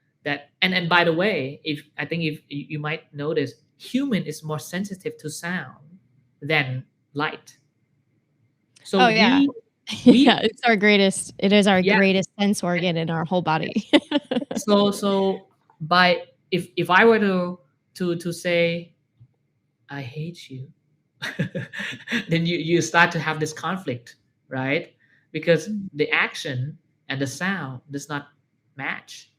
And by the way, if I think if you might notice, human is more sensitive to sound than light. So Oh yeah. we Yeah, it is our yeah, greatest sense organ in our whole body. yes. So by if I were to say I hate you, then you start to have this conflict, right? Because Mm. the action and the sound does not match.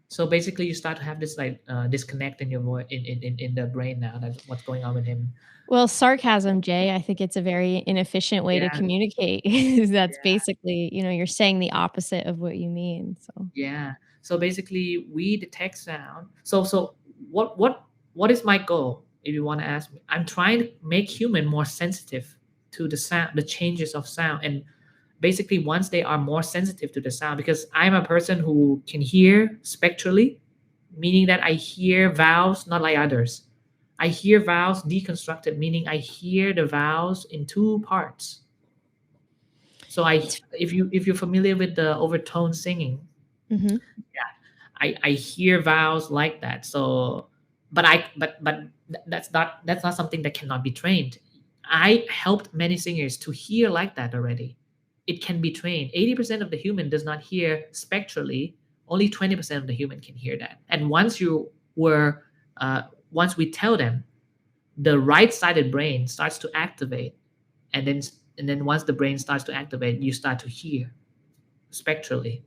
So basically, you start to have this like disconnect in your voice in the brain now. That's what's going on with him. Well, sarcasm, Jay, I think it's a very inefficient way to Yeah, communicate. That's yeah, basically, you're saying the opposite of what you mean, so yeah. So basically, we detect sound. So what is my goal? If you want to ask me, I'm trying to make human more sensitive to the sound, the changes of sound, and basically once they are more sensitive to the sound, because I'm a person who can hear spectrally, meaning that I hear vowels not like others. I hear vowels deconstructed, meaning I hear the vowels in two parts. So it's if you're familiar with the overtone singing, Mhm. I hear vowels like that. So, but that's not something that cannot be trained. I helped many singers to hear like that already. It can be trained. 80% of the human does not hear spectrally. Only 20% of the human can hear that. And once we tell them, the right-sided brain starts to activate, and then once the brain starts to activate, you start to hear spectrally.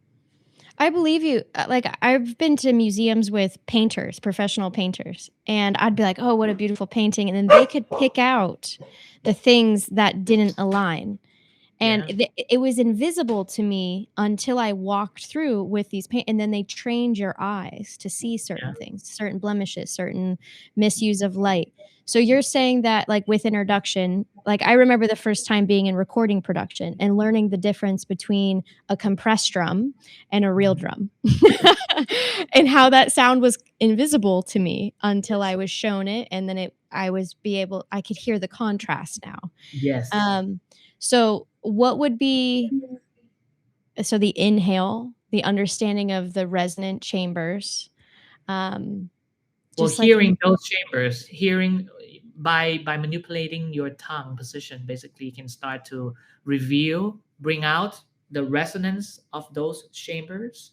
I believe you. Like, I've been to museums with painters, professional painters, and I'd be like, "Oh, what a beautiful painting," and then they could pick out the things that didn't align. And Yeah, it was invisible to me until I walked through with these paint, and then they trained your eyes to see yeah, certain things, certain blemishes, certain misuse of light. So you're saying that, like, with introduction, like, I remember the first time being in recording production and learning the difference between a compressed drum and a real mhm, drum. And how that sound was invisible to me until I yes, was shown it, and then I could hear the contrast now. yes. Um, so what would be so the inhale, the understanding of the resonant chambers, um, Well, just like hearing those chambers, hearing by manipulating your tongue position, basically you can start to bring out the resonance of those chambers,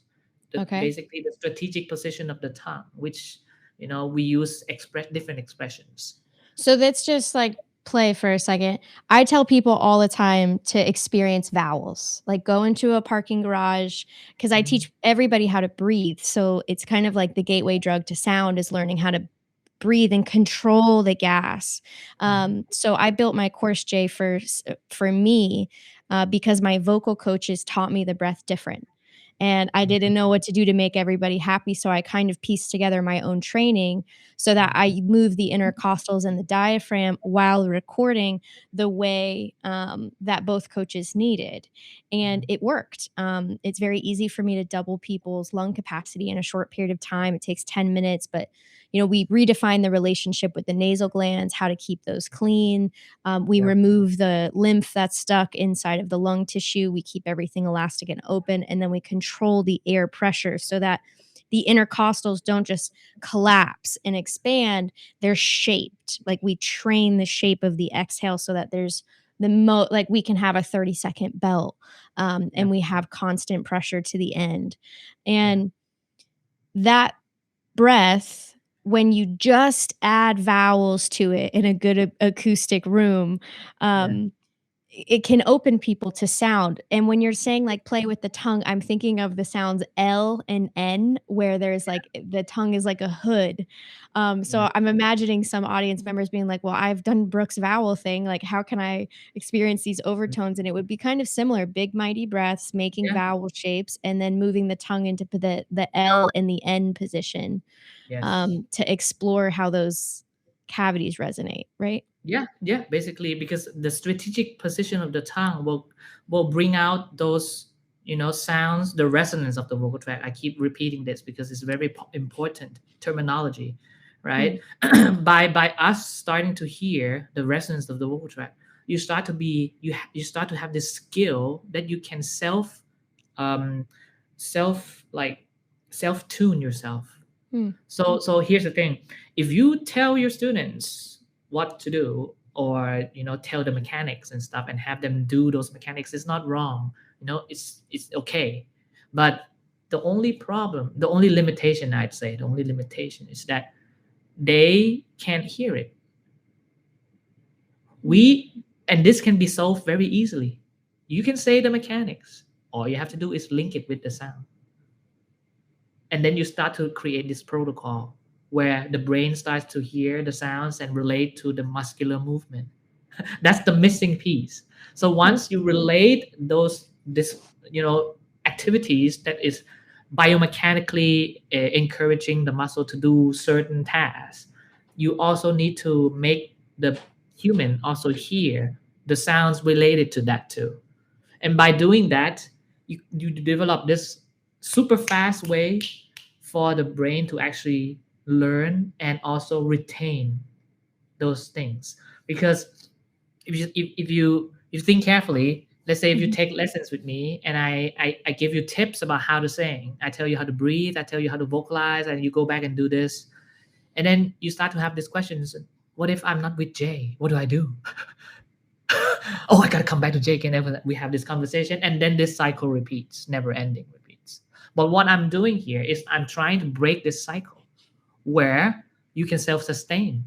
okay. basically the strategic position of the tongue, which we use express different expressions. So let's just like play for a second. I tell people all the time to experience vowels. Like go into a parking garage because I Mhm, teach everybody how to breathe. So it's kind of like the gateway drug to sound is learning how to breathe and control the gas. mhm, So I built my course, Jay, for me because my vocal coaches taught me the breath different. And I didn't know what to do to make everybody happy. So I kind of pieced together my own training so that mhm, I move the intercostals and the diaphragm while recording the way that both coaches needed. And mhm. it worked. It's very easy for me to double people's lung capacity in a short period of time. It takes 10 minutes, but we redefine the relationship with the nasal glands, how to keep those clean. We Yep. remove the lymph that's stuck inside of the lung tissue. We keep everything elastic and open, and then we control the air pressure so that the intercostals don't just collapse and expand, they're shaped. Like we train the shape of the exhale so that there's like we can have a 30-second belt, and we have constant pressure to the end. And that breath, when you just add vowels to it in a good acoustic room, it can open people to sound. And when you're saying, like, play with the tongue, I'm thinking of the sounds L and N, where there's, like, the tongue is like a hood. So I'm imagining some audience members being like, "Well, I've done Brooke's vowel thing, like, how can I experience these overtones?" And it would be kind of similar, big, mighty breaths, making Yeah. vowel shapes, and then moving the tongue into the L and the N position, Yes. to explore how those cavities resonate, right? Yeah, basically, because the strategic position of the tongue will bring out those, sounds, the resonance of the vocal tract. I keep repeating this because it's very important terminology, Hmm. right? By us starting to hear the resonance of the vocal tract, you start to be you start to have this skill that you can um self like self tune yourself. Hmm. So here's the thing: if you tell your students what to do, or tell the mechanics and stuff, and have them do those mechanics, it's not wrong. It's okay. But the only limitation, I'd say, the only limitation is that they can't hear it. Hmm. We and this can be solved very easily. You can say the mechanics. All you have to do is link it with the sound, and then you start to create this protocol where the brain starts to hear the sounds and relate to the muscular movement. That's the missing piece. So Hmm. once you relate this activities that is biomechanically encouraging the muscle to do certain tasks, you also need to make the human also hear the sounds related to that too. And by doing that, you develop this super fast way for the brain to actually learn and also retain those things. Because if you think carefully, let's say if you Mhm. take lessons with me, and I give you tips about how to sing, I tell you how to breathe, I tell you how to vocalize, and you go back and do this, and then you start to have these questions: what if I'm not with Jay? What do I do? Oh, I gotta come back to Jake, and then we have this conversation, and then this cycle repeats, never ending repeats. But what I'm doing here is I'm trying to break this cycle where you can self-sustain,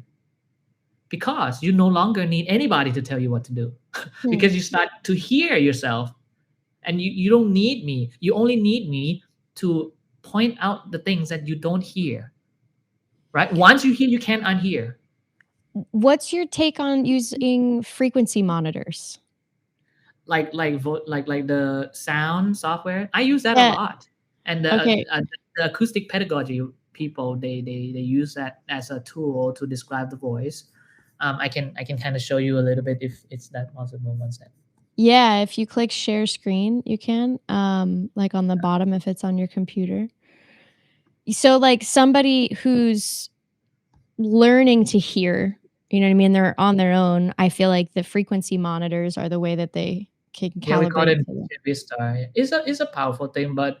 because you no longer need anybody to tell you what to do. Hmm. Because you start to hear yourself, and you don't need me. You only need me to point out the things that you don't hear. Right? Once you hear, you can't unhear. What's your take on using frequency monitors? Like the sound software, I use that a Yeah, lot. And okay. the acoustic pedagogy people, they use that as a tool to describe the voice. I can kind of show you a little bit if it's that possible. One second. Yeah, if you click share screen, you can, like, on the bottom if it's on your computer. So, like, somebody who's learning to hear, you know what I mean? They're on their own. I feel like the frequency monitors are the way that they can Yeah, we call calibrate it to the. Voce Vista. It's a powerful thing, but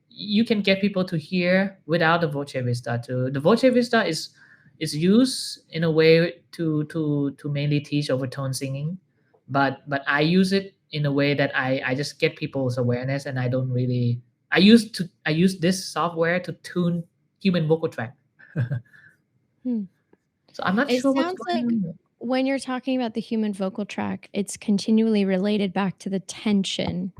you can get people to hear without the Voce Vista too. The Voce Vista is used in a way to mainly teach overtone singing, but I use it in a way that I just get people's awareness, and I don't really. I use this software to tune human vocal tract. Hmm. So I'm not It sure what's sounds going like on. when you're talking about the human vocal tract, it's continually related back to the tension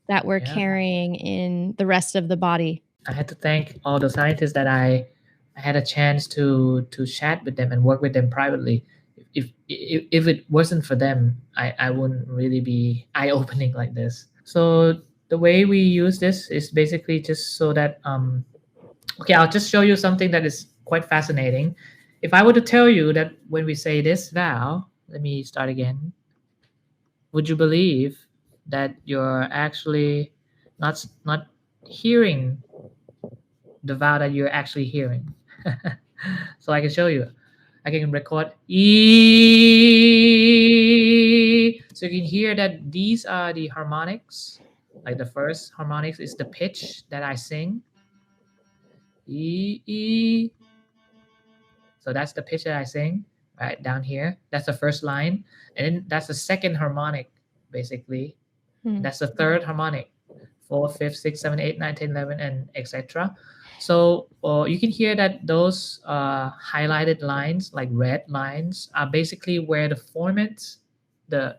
that we're Yeah. carrying in the rest of the body. I had to thank all the scientists that I had a chance to chat with them and work with them privately. If it wasn't for them, I wouldn't really be eye opening like this. So the way we use this is basically just so that okay, I'll just show you something that is quite fascinating. If I were to tell you that when we say this vowel, let me start again. Would you believe that you're actually not hearing the vowel that you're actually hearing? So I can show you. I can record E. So you can hear that these are the harmonics. Like the first harmonics is the pitch that I sing. E, E. So that's the pitch that I sing. right down here. That's the first line, and then that's the second harmonic, basically. That's the third harmonic. 4, 5, 6, 7, 8, 9, 10, 11, and etc. So you can hear that those highlighted lines, like red lines, are basically where the formants, the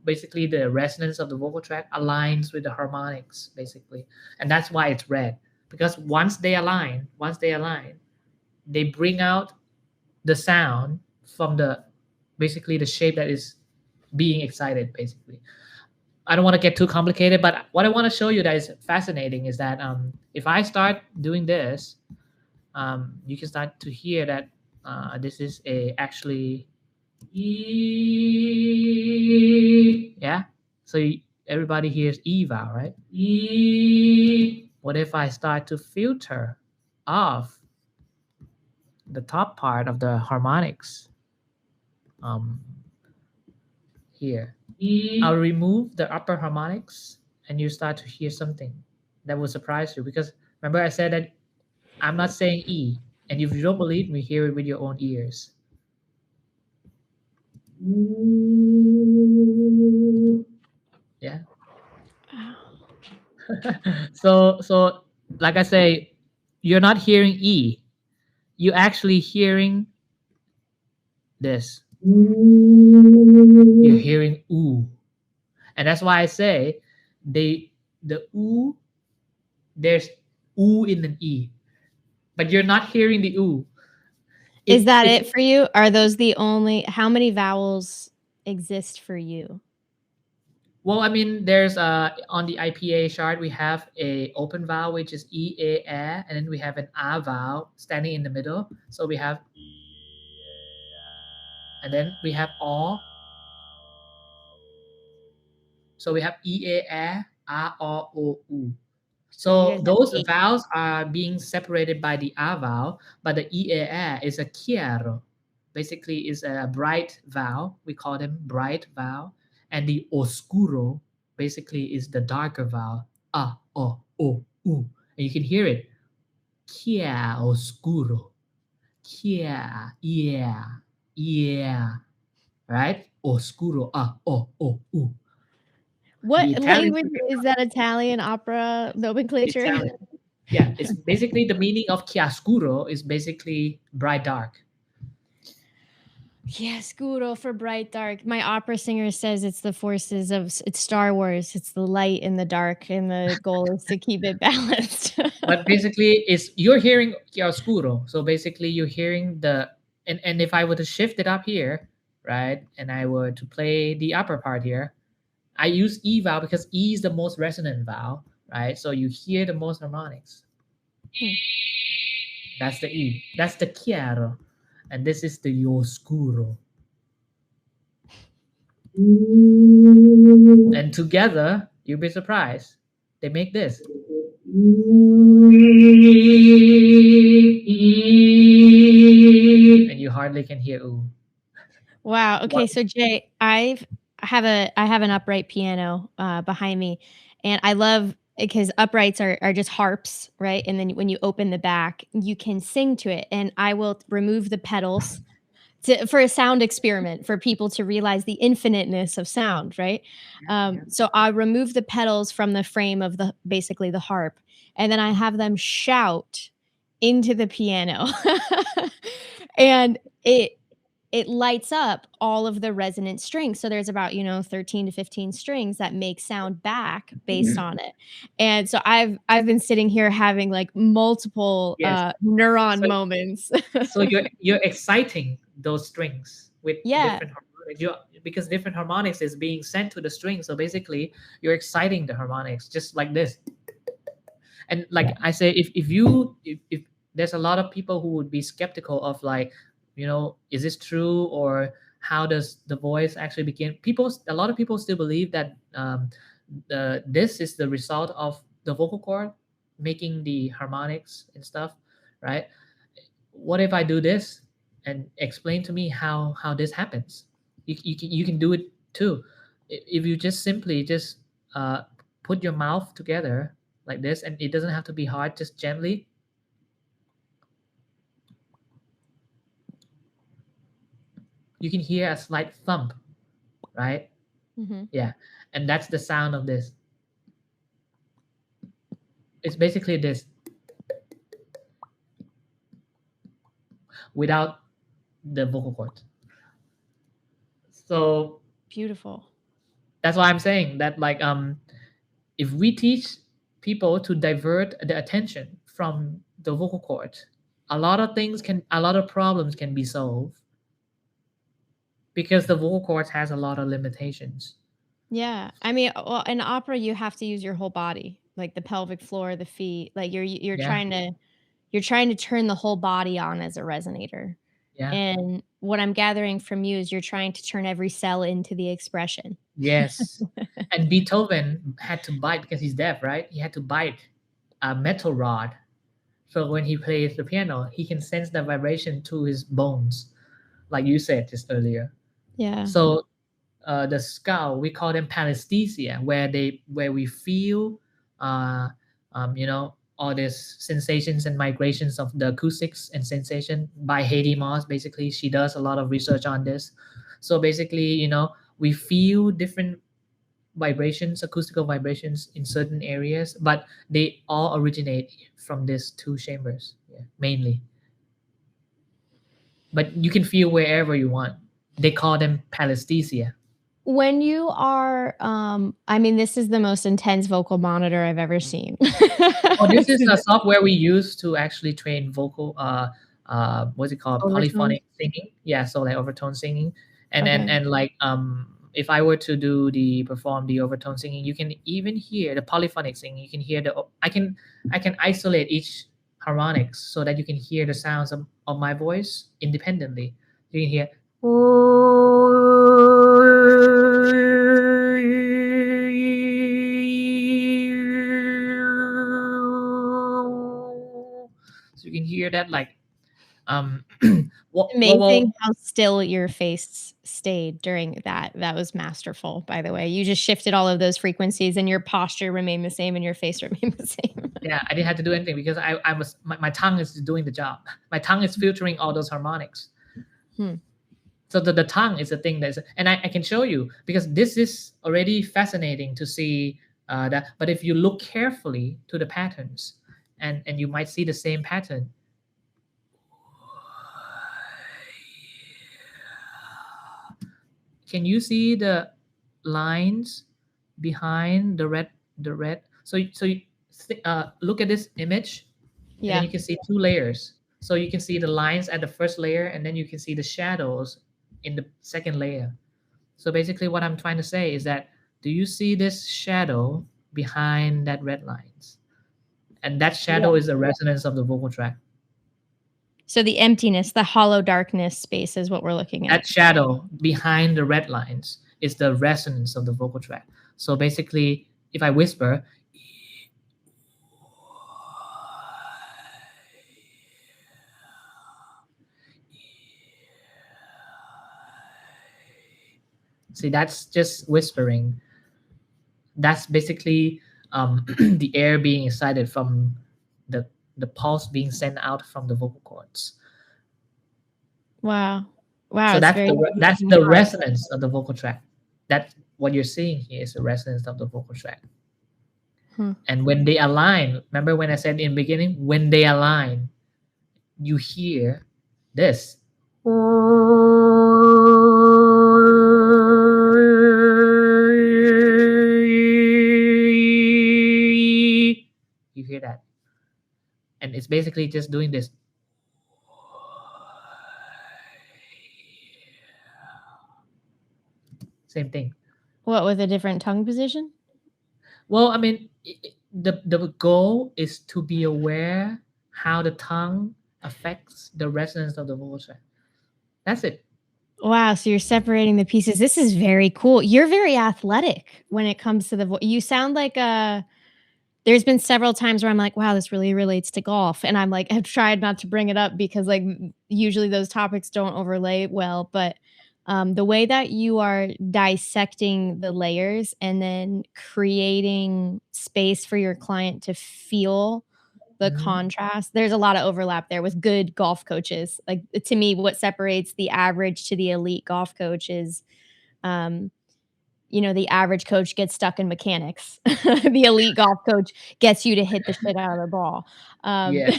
basically the resonance of the vocal tract aligns with the harmonics, basically, and that's why it's red. Because once they align, they bring out the sound from the basically the shape that is being excited, basically. I don't want to get too complicated, but what I want to show you that is fascinating is that if I start doing this, you can start to hear that this is a actually E. Yeah. So everybody hears E vowel, right? E. What if I start to filter off the top part of the harmonics? Here. I'll remove the upper harmonics and you start to hear something that will surprise you. Because remember, I said that I'm not saying E. And if you don't believe me, hear it with your own ears. Yeah. So like I say, you're not hearing E. You're actually hearing this. You're hearing ooh. And that's why I say the ooh, there's ooh in an E. But you're not hearing the ooh. Is that it for you? Are those the only how many vowels exist for you? Well, I mean, there's on the IPA chart we have a open vowel which is E A and then we have an A vowel standing in the middle. So we have, and then we have O. So we have E A O O U. So those vowels are being separated by the A vowel, but the E A is a chiaro. Basically, is a bright vowel. We call them bright vowel, and the oscuro basically is the darker vowel. A O O U, and you can hear it. Chiaroscuro. Chia, yeah, right? Oscuro. A O O U. What language is that? Italian opera nomenclature? Italian. Yeah, it's basically the meaning of chiaroscuro is basically bright dark. Chiaroscuro for bright dark. My opera singer says it's the forces of it's Star Wars. It's the light and the dark, and the goal is to keep it balanced. But basically, it's you're hearing chiaroscuro. So basically, you're hearing the and if I were to shift it up here, right, and I were to play the upper part here, I use E vowel because E is the most resonant vowel, right? So you hear the most harmonics. That's the E. That's the chiaro. And this is the oscuro. And together, you'll be surprised. They make this. And you hardly can hear ooh. Wow. Okay, so Jay, I have an upright piano behind me, and I love because uprights are just harps, right? And then when you open the back, you can sing to it. And I will remove the pedals for a sound experiment for people to realize the infiniteness of sound, right? So I remove the pedals from the frame of basically the harp, and then I have them shout into the piano, and it lights up all of the resonant strings. So there's about, 13 to 15 strings that make sound back based on it. And so I've been sitting here having like multiple neuron moments. So you're exciting those strings with different harmonics. Because different harmonics is being sent to the string. So basically you're exciting the harmonics just like this. And like I say, if there's a lot of people who would be skeptical of like, is this true, or how does the voice actually begin? A lot of people still believe that this is the result of the vocal cord making the harmonics and stuff, right? What if I do this and explain to me how this happens? You can do it too. If you just simply just put your mouth together like this, and it doesn't have to be hard, just gently. you can hear a slight thump, right? Yeah, and that's the sound of this. It's basically this without the vocal cords. So beautiful. That's why I'm saying that, like, if we teach people to divert the attention from the vocal cords, a lot of problems can be solved, because the vocal cords has a lot of limitations. Yeah. I mean, well, in opera, you have to use your whole body, like the pelvic floor, the feet. Like you're Yeah, trying to turn the whole body on as a resonator. yeah, And what I'm gathering from you is you're trying to turn every cell into the expression. yes. And Beethoven had to bite, because he's deaf, right? He had to bite a metal rod. So when he plays the piano, he can sense the vibration to his bones, like you said just earlier. Yeah. So the skull, we call them paresthesia, where we feel all these sensations and migrations of the acoustics and sensation, by Haiti Moss. Basically, she does a lot of research on this. So basically, we feel different vibrations, acoustical vibrations in certain areas, but they all originate from these two chambers, yeah, mainly. But you can feel wherever you want. They call them paresthesia. When you are, I mean, this is the most intense vocal monitor I've ever seen. Oh, this is a software we use to actually train vocal, what's it called? Overtones? Polyphonic singing. Yeah, so like overtone singing. And Okay. like, if I were to perform the overtone singing, you can even hear the polyphonic singing. You can hear I can isolate each harmonics so that you can hear the sounds of my voice independently. You can hear, so you can hear that, like, Amazing how still your face stayed during that. That was masterful, by the way. You just shifted all of those frequencies and your posture remained the same and your face remained the same. Yeah, I didn't have to do anything, because I was my tongue is doing the job. My tongue is filtering all those harmonics. So the tongue is the thing and I can show you, because this is already fascinating to see that. But if you look carefully to the patterns, and you might see the same pattern. Can you see the lines behind the red? So look at this image, and then you can see two layers. So you can see the lines at the first layer, and then you can see the shadows in the second layer. So basically what I'm trying to say is that, do you see this shadow behind that red lines? And that shadow is the resonance of the vocal tract. So the emptiness, the hollow darkness space is what we're looking at. That shadow behind the red lines is the resonance of the vocal tract. So basically, if I whisper, see, that's just whispering. That's basically the air being excited from the pulse being sent out from the vocal cords. Wow. So that's the resonance of the vocal tract. That's what you're seeing here, is the resonance of the vocal tract. And when they align, remember when I said in the beginning, when they align, you hear this. You hear that? And it's basically just doing this. Same thing. What, with a different tongue position? Well, I mean, the goal is to be aware how the tongue affects the resonance of the vocal tract. That's it. Wow, so you're separating the pieces. This is very cool. You're very athletic when it comes to the voice. You sound like there's been several times where I'm like, wow, this really relates to golf. And I'm like, I've tried not to bring it up because like usually those topics don't overlay well. But the way that you are dissecting the layers and then creating space for your client to feel the contrast. There's a lot of overlap there with good golf coaches. Like, to me, what separates the average to the elite golf coach is, the average coach gets stuck in mechanics. The elite golf coach gets you to hit the shit out of the ball. Yeah.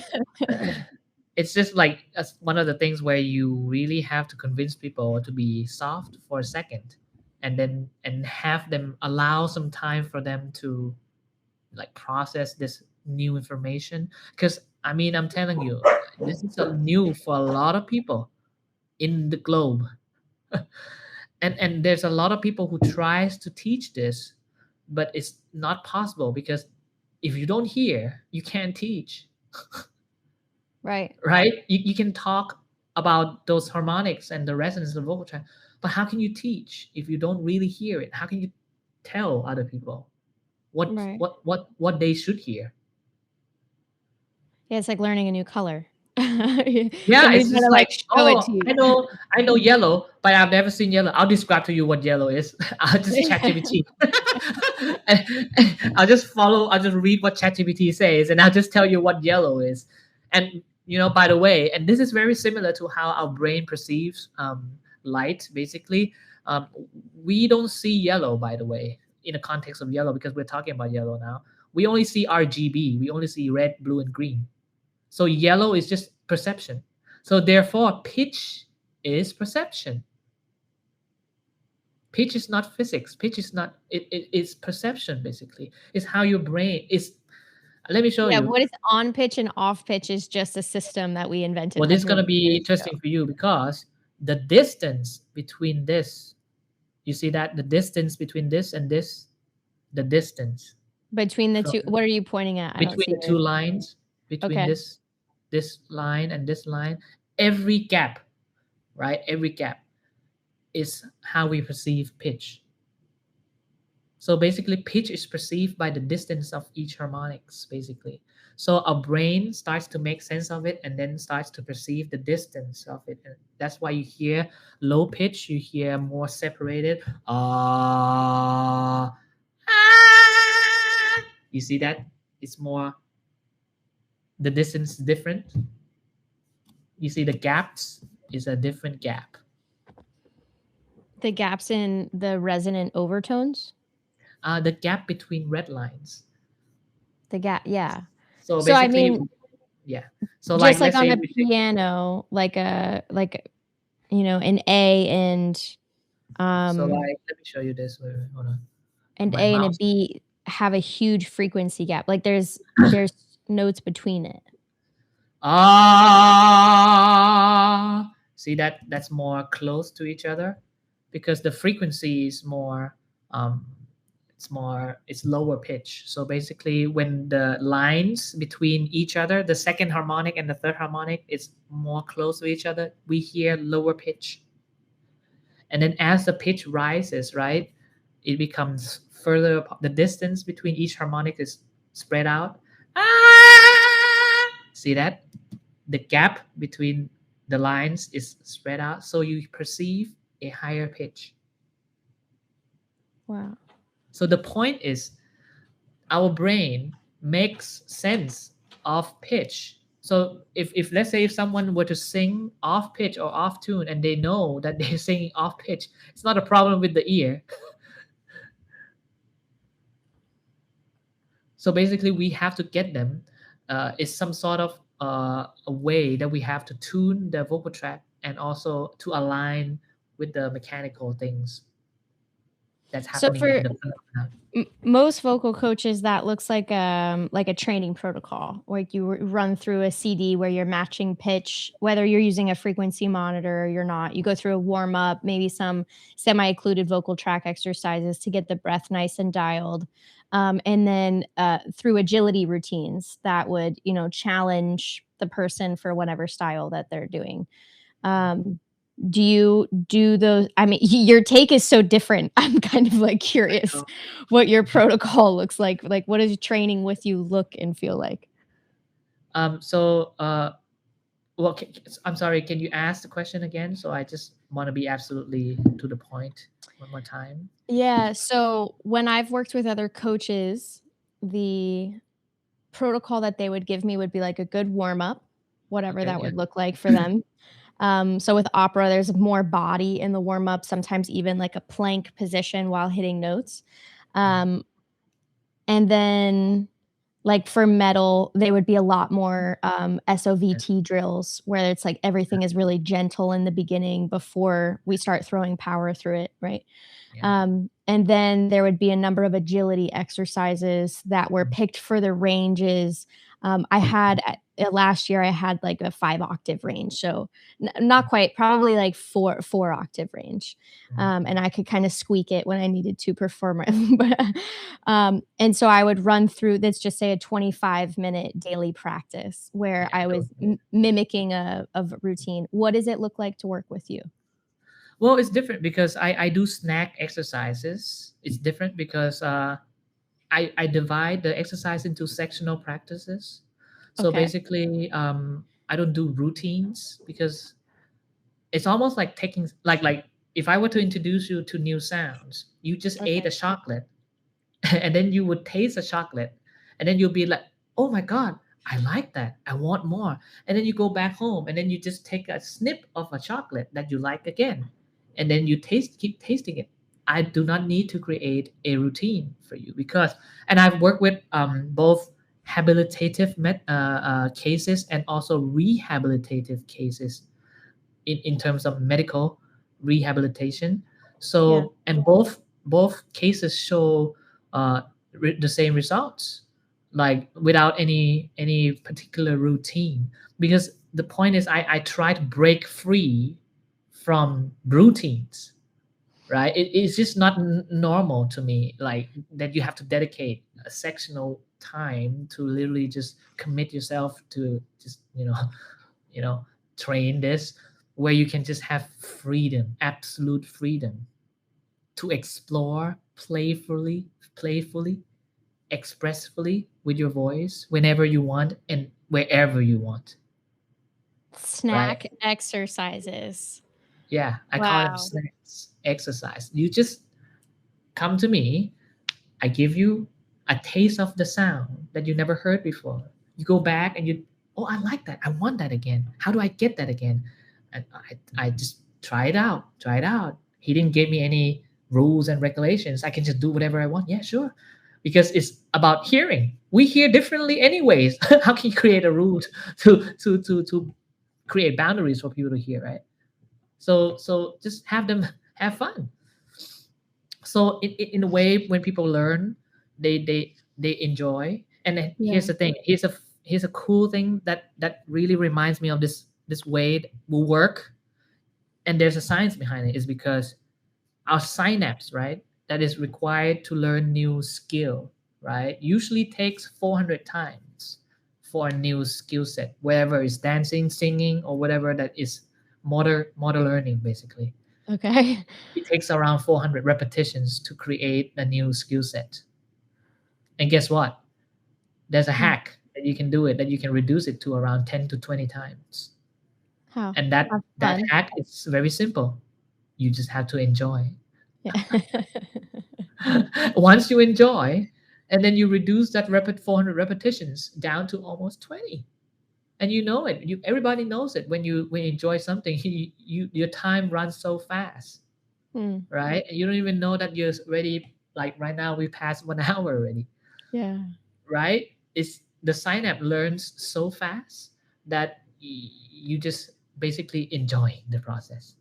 It's just like one of the things where you really have to convince people to be soft for a second, and then have them allow some time for them to like process this new information. Because I mean, I'm telling you, this is new for a lot of people in the globe. And there's a lot of people who tries to teach this, but it's not possible, because if you don't hear, you can't teach. Right. Right? You can talk about those harmonics and the resonance of the vocal tract, but how can you teach if you don't really hear it? How can you tell other people Right. what they should hear? Yeah, it's like learning a new color. Yeah, Somebody's it's gonna, just like, like, show it oh, to you. I know yellow, but I've never seen yellow. I'll describe to you what yellow is. I'll just ChatGPT. I'll just read what ChatGPT says, and I'll just tell you what yellow is. And by the way, and this is very similar to how our brain perceives light. Basically, um, we don't see yellow, by the way, in the context of yellow, because we're talking about yellow now. We only see RGB. We only see red, blue, and green. So yellow is just perception. So therefore, pitch is perception. Pitch is not physics. Pitch is not. It is perception. Basically, it's how your brain is. Let me show Yeah, you. what is on pitch and off pitch is just a system that we invented Well, this is gonna hundreds of be years interesting ago. for you, because the distance between this, you see that the distance between this and this, the distance Between the from, two, what are you pointing at? I don't between see the what two you're. lines, between Okay. this line and this line, every gap, right? Every gap is how we perceive pitch. So basically, pitch is perceived by the distance of each harmonics, basically. So our brain starts to make sense of it, and then starts to perceive the distance of it. And that's why you hear low pitch, you hear more separated. Ah, ah. You see that? It's more, the distance is different. You see the gaps is a different gap. The gaps in the resonant overtones? The gap between red lines. The gap, yeah. So So, I basically, mean, yeah. So like, just like let's on say the we take, piano, like an A and, so um like, let me show you this. Wait, hold on. and My A and a mouse. B have a huge frequency gap. Like, there's notes between it. Ah, see that? That's more close to each other, because the frequency is more. It's lower pitch. So basically, when the lines between each other, the second harmonic and the third harmonic, is more close to each other, we hear lower pitch. And then as the pitch rises, right, it becomes further apart. The distance between each harmonic is spread out. Ah! See that? The gap between the lines is spread out, so you perceive a higher pitch. Wow. So the point is, our brain makes sense of pitch. So if let's say if someone were to sing off pitch or off tune, and they know that they're singing off pitch, it's not a problem with the ear. So basically, we have to get them. It's some sort of a way that we have to tune the vocal tract, and also to align with the mechanical things that's So happening in for the phenomena. most vocal coaches, that looks like a training protocol. Like, you run through a CD where you're matching pitch, whether you're using a frequency monitor or you're not. You go through a warm up, maybe some semi-occluded vocal tract exercises to get the breath nice and dialed, and then through agility routines that would challenge the person for whatever style that they're doing. Um, do you do those? I mean, your take is so different. I'm kind of, like, curious So, what your protocol looks like. Like, what does training with you look and feel like? so well, I'm sorry. Can you ask the question again? So I just want to be absolutely to the point one more time. Yeah, so when I've worked with other coaches, the protocol that they would give me would be like a good warm up, whatever Okay, that yeah. would look like for them. So with opera, there's more body in the warm up, sometimes even like a plank position while hitting notes. Um, and then like for metal, they would be a lot more Yeah, SOVT drills where it's like yeah, everything is really gentle in the beginning before we start throwing power through it, right? yeah. And then there would be a number of agility exercises that were Mm, picked for the ranges. I had last year I had like a 5 octave range, so not mm, quite, probably like four octave range, mm. and I could kind of squeak it when I needed to perform it. But and so I would run through. Let's just say a 25-minute daily practice where Yeah, I cool. was mimicking a routine. What does it look like to work with you? Well, it's different because I do snack exercises. It's different because I divide the exercise into sectional practices. So Okay. basically, I don't do routines because it's almost like taking like if I were to introduce you to new sounds, you just ate Okay. a chocolate and then you would taste the chocolate and then you'll be like, oh my god, I like that, I want more. And then you go back home and then you just take a snip of a chocolate that you like again, and then you keep tasting it. I do not need to create a routine for you because, and I've worked with both habilitative cases and also rehabilitative cases in terms of medical rehabilitation. Yeah. So, and both cases show the same results, like without any particular routine. Because the point is, I try to break free from routines, right? It's just not normal to me, like that you have to dedicate a sectional time to literally just commit yourself to just you know train this, where you can just have freedom, absolute freedom to explore playfully, expressfully with your voice whenever you want and wherever you want, right? Snack exercises. Yeah, I call them Wow. snacks exercise. You just come to me, I give you a taste of the sound that you never heard before. You go back and you, oh, I like that. I want that again. How do I get that again? And I just try it out, try it out. He didn't give me any rules and regulations. I can just do whatever I want. Yeah, sure. Because it's about hearing. We hear differently anyways. How can you create a rule to create boundaries for people to hear, right? So just have them have fun. So in a way, when people learn, they enjoy. And then here's Yeah. the thing, here's a cool thing that really reminds me of this way it will work, and there's a science behind it, is because our synapse, right, that is required to learn new skill, right, usually takes 400 times for a new skill set, whether it's dancing, singing, or whatever that is motor learning basically. Okay. It takes around 400 repetitions to create a new skill set. And guess what? There's a Hmm. hack that you can do it, that you can reduce it to around 10 to 20 times. How? And that Have that fun. hack is very simple. You just have to enjoy. Yeah. Once you enjoy, and then you reduce that 400 repetitions down to almost 20. And you know it. Everybody knows it. When you enjoy something, your time runs so fast, Hmm. right? And you don't even know that you're already, like right now we passed 1 hour already, Yeah. right? It's the synapse learns so fast that you just basically enjoy the process.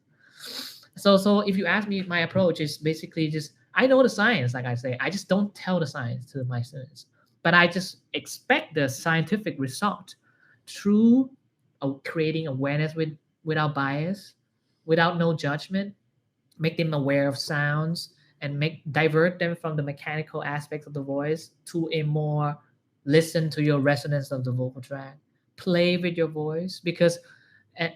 So if you ask me, my approach is basically just, I know the science, like I say, I just don't tell the science to my students, but I just expect the scientific result through creating awareness without bias, without no judgment, make them aware of sounds, and make divert them from the mechanical aspects of the voice to a more listen to your resonance of the vocal tract, play with your voice. Because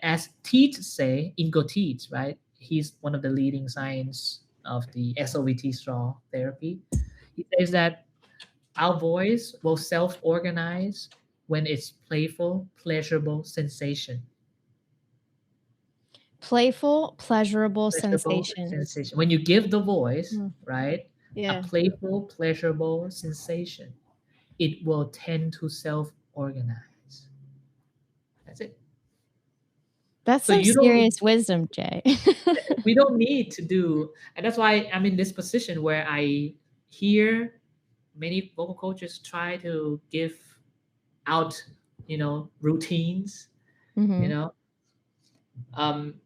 as Teets say, Ingo Teets, right, he's one of the leading science of the SOVT straw therapy. He says that our voice will self-organize when it's playful, pleasurable sensation. Playful, pleasurable Pleasurable sensations. sensation. When you give the voice, Mm. right, a Yeah. playful, pleasurable sensation. it will tend to self-organize. That's it. That's So some you don't serious wisdom, Jay. we don't need to do, and that's why I'm in this position where I hear many vocal coaches try to give out, routines, you Hmm. know.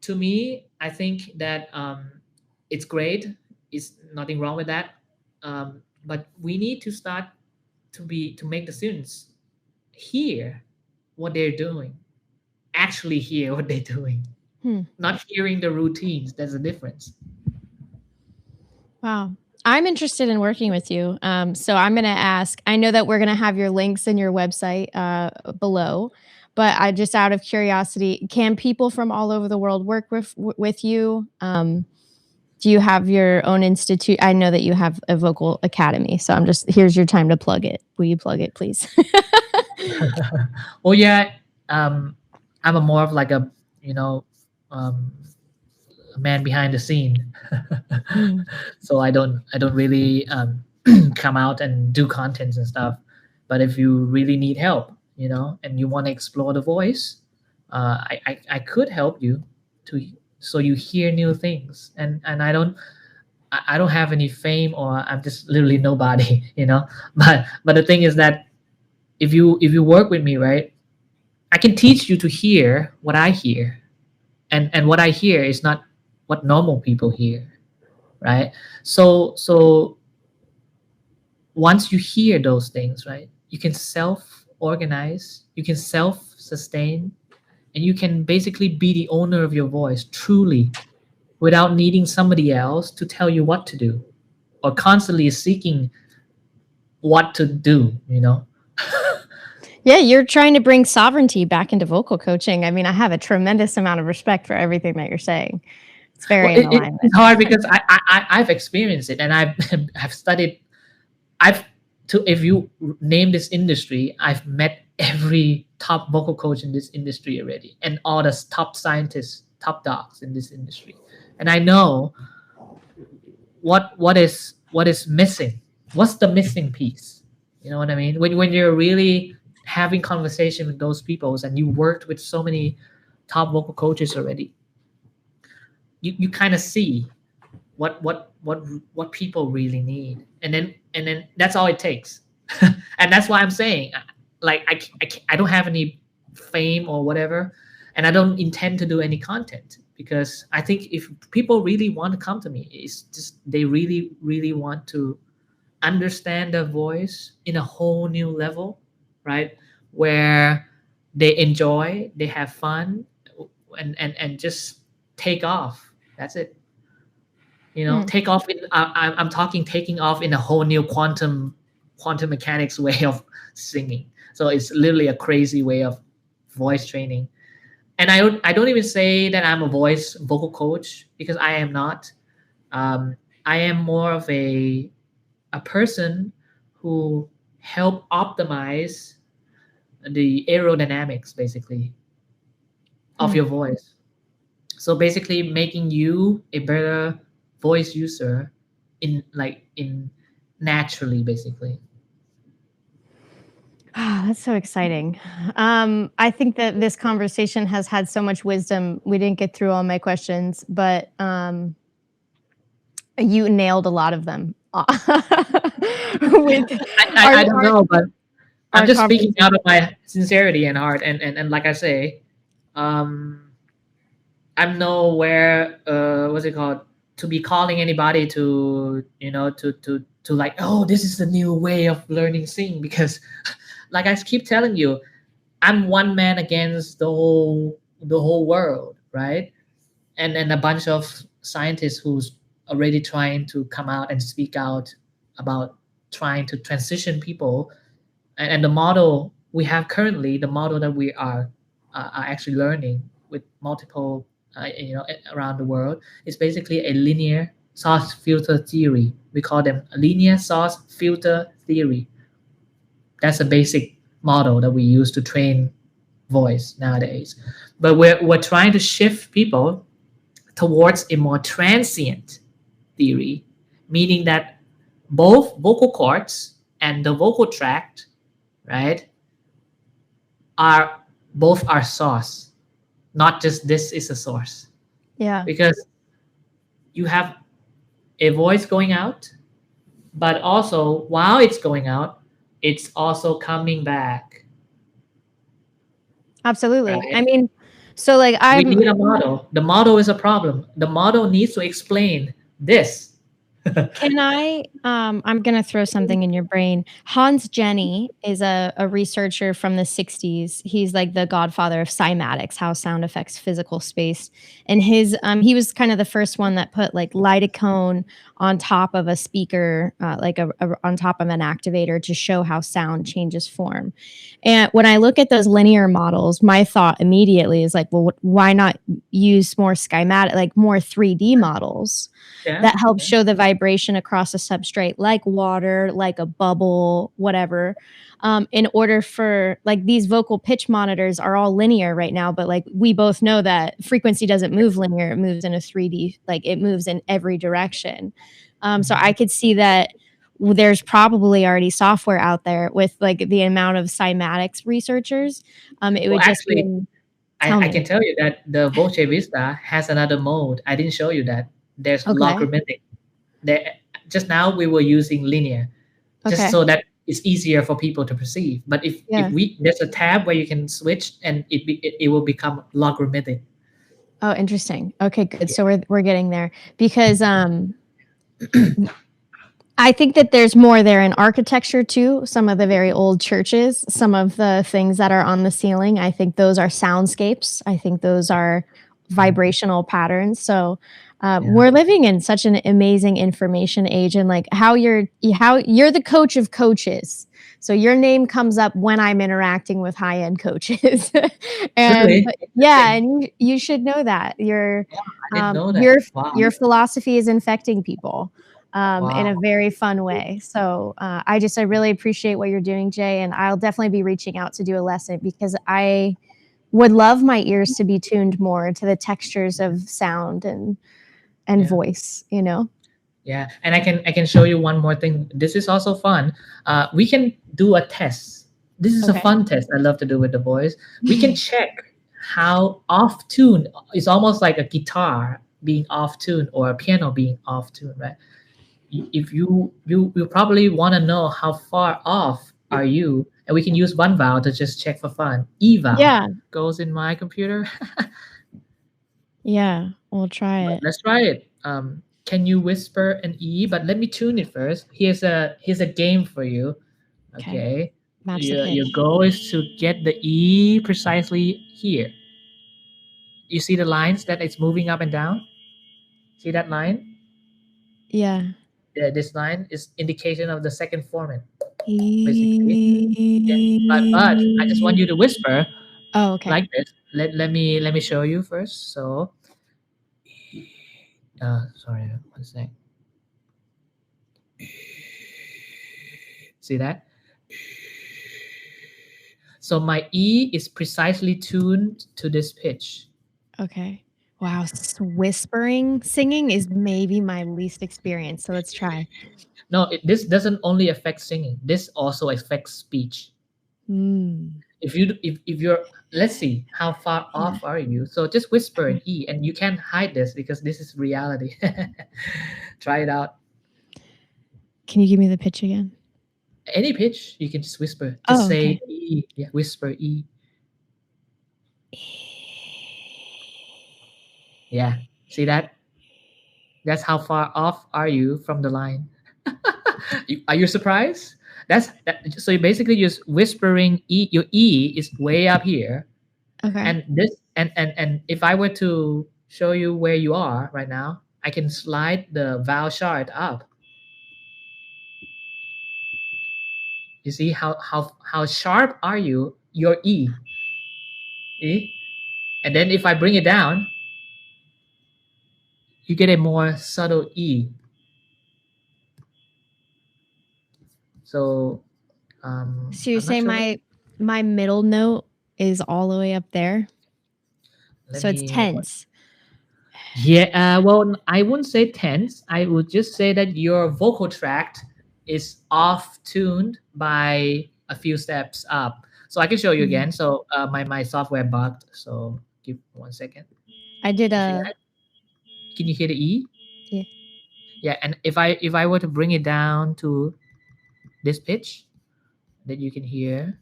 To me, I think that it's great. It's nothing wrong with that. But we need to start to make the students hear what they're doing, actually hear what they're doing, Hmm. not hearing the routines. There's a difference. Wow. I'm interested in working with you. So I'm going to ask, I know that we're going to have your links in your website below, but I just out of curiosity, can people from all over the world work with you? Do you have your own institute? I know that you have a vocal academy, so here's your time to plug it. Will you plug it, please? Oh yeah, um, I'm a more of like a you know um, a man behind the scene, Mm. so I don't really come out and do contents and stuff. But if you really need help, and you want to explore the voice, I could help you to so you hear new things. And I don't have any fame, or I'm just literally nobody, But the thing is that if you work with me, right, I can teach you to hear what I hear, and what I hear is not what normal people hear, right? So once you hear those things, right, you can self-organize, you can self-sustain, and you can basically be the owner of your voice truly, without needing somebody else to tell you what to do, or constantly seeking what to do. Yeah, you're trying to bring sovereignty back into vocal coaching. I mean, I have a tremendous amount of respect for everything that you're saying. It's Well, very in alignment. it's hard because I've experienced it, and I've studied. I've to If you name this industry, I've met every top vocal coach in this industry already, and all the top scientists, top docs in this industry, and I know what is missing. What's the missing piece? You know what I mean? When you're really having conversation with those people, and you worked with so many top vocal coaches already, you kind of see what people really need, and then that's all it takes. And that's why I'm saying, like, I don't have any fame or whatever, and I don't intend to do any content, because I think if people really want to come to me, it's just they really really want to understand their voice in a whole new level, right, where they enjoy, they have fun, and just take off. That's it. Mm. Take off I'm talking taking off in a whole new quantum mechanics way of singing. So it's literally a crazy way of voice training. And I don't even say that I'm a vocal coach, because I am not. I am more of a person who help optimize the aerodynamics, basically, of Mm. your voice. So basically making you a better voice user, in naturally, basically. Ah, that's so exciting. I think that this conversation has had so much wisdom. We didn't get through all my questions, but you nailed a lot of them with I don't know, but I'm our just speaking conversation. out of my sincerity and heart, and like I say, um I'm nowhere, what's it called, to be calling anybody to, like, oh, this is the new way of learning sing, because like I keep telling you, I'm one man against the whole world, right? And a bunch of scientists who's already trying to come out and speak out about trying to transition people. And the model we have currently, the model that we are actually learning with multiple, around the world, is basically a linear source filter theory. We call them a linear source filter theory. That's a basic model that we use to train voice nowadays. But we're trying to shift people towards a more transient theory, meaning that both vocal cords and the vocal tract right, are both our source, not just this is a source. Yeah. Because you have a voice going out, but also while it's going out, it's also coming back, Absolutely. I right? mean, so like We I'm need a model. The model is a problem. The model needs to explain this. Can I'm gonna throw something in your brain. Hans Jenny is a researcher from the 60s. He's like the godfather of cymatics, how sound affects physical space. And he was kind of the first one that put like lidocaine on top of a speaker, like on top of an activator to show how sound changes form. And when I look at those linear models, my thought immediately is like, well, why not use more schematic, like more 3D models? Yeah. That helps show the vibration across a substrate like water, like a bubble, whatever. In order for like these vocal pitch monitors are all linear right now, but like we both know that frequency doesn't move linear, it moves in a 3D, like it moves in every direction. So I could see that there's probably already software out there with like the amount of cymatics researchers. It Well, would just be actually, tell I me. can tell you that the Voce Vista has another mode. I didn't show you that. There's Okay. logarithmic. There, just now we were using linear, just Okay. so that it's easier for people to perceive. But if Yeah. we there's a tab where you can switch and it will become logarithmic. Oh, interesting. Okay, good. Yeah. So we're getting there because I think that there's more there in architecture too. Some of the very old churches, some of the things that are on the ceiling, I think those are soundscapes. I think those are vibrational patterns. So Yeah. we're living in such an amazing information age, and like how you're the coach of coaches. So your name comes up when I'm interacting with high-end coaches, and Really yeah, interesting. and you should know that Yeah, I didn't know that. your Wow. your philosophy is infecting people in a Wow. very fun way. So I really appreciate what you're doing, Jay, and I'll definitely be reaching out to do a lesson because I would love my ears to be tuned more to the textures of sound and Yeah. voice. You know? Yeah, and I can show you one more thing. This is also fun. We can do a test. This is a Okay. fun test I love to do with the boys. We can check how off tune. It's almost like a guitar being off tune or a piano being off tune, right? If you probably want to know how far off are you, and we can use one vowel to just check for fun. E vowel Yeah. goes in my computer. Yeah. We'll try But it. let's try it. Can you whisper an E? But let me tune it first. Here's a game for you. Okay. Okay. Match the Your pitch. goal is to get the E precisely here. You see the lines that it's moving up and down? See that line? Yeah. This line is indication of the second formant, basically. Yeah. But I just want E- you to whisper oh, okay. like this. Let me show you first. So sorry, one sec. See that? So my E is precisely tuned to this pitch. Okay. Wow. Whispering singing is maybe my least experience. So let's try. No, this doesn't only affect singing. This also affects speech. Mm. If you're, let's see, how far Yeah. off are you? So just whisper Okay. an E, and you can't hide this because this is reality. Try it out. Can you give me the pitch again? Any pitch, you can just whisper. Just Oh, say okay. E. Yeah, whisper E. Yeah. See that? That's how far off are you from the line. Are you surprised? So you basically just whispering E. Your E is way up here, Okay. and this and if I were to show you where you are right now, I can slide the vowel chart up. You see how sharp are you? Your E. E, and then if I bring it down, you get a more subtle E. So So you're I'm not saying sure. my middle note is all the way up there? Let So it's me. tense. Yeah, well, I wouldn't say tense. I would just say that your vocal tract is off tuned by a few steps up. So I can show you Mhm. again. So my software bugged. So give 1 second. I did You see a that? Can you hear the E? yeah. Yeah, and if I were to bring it down to this pitch, that you can hear.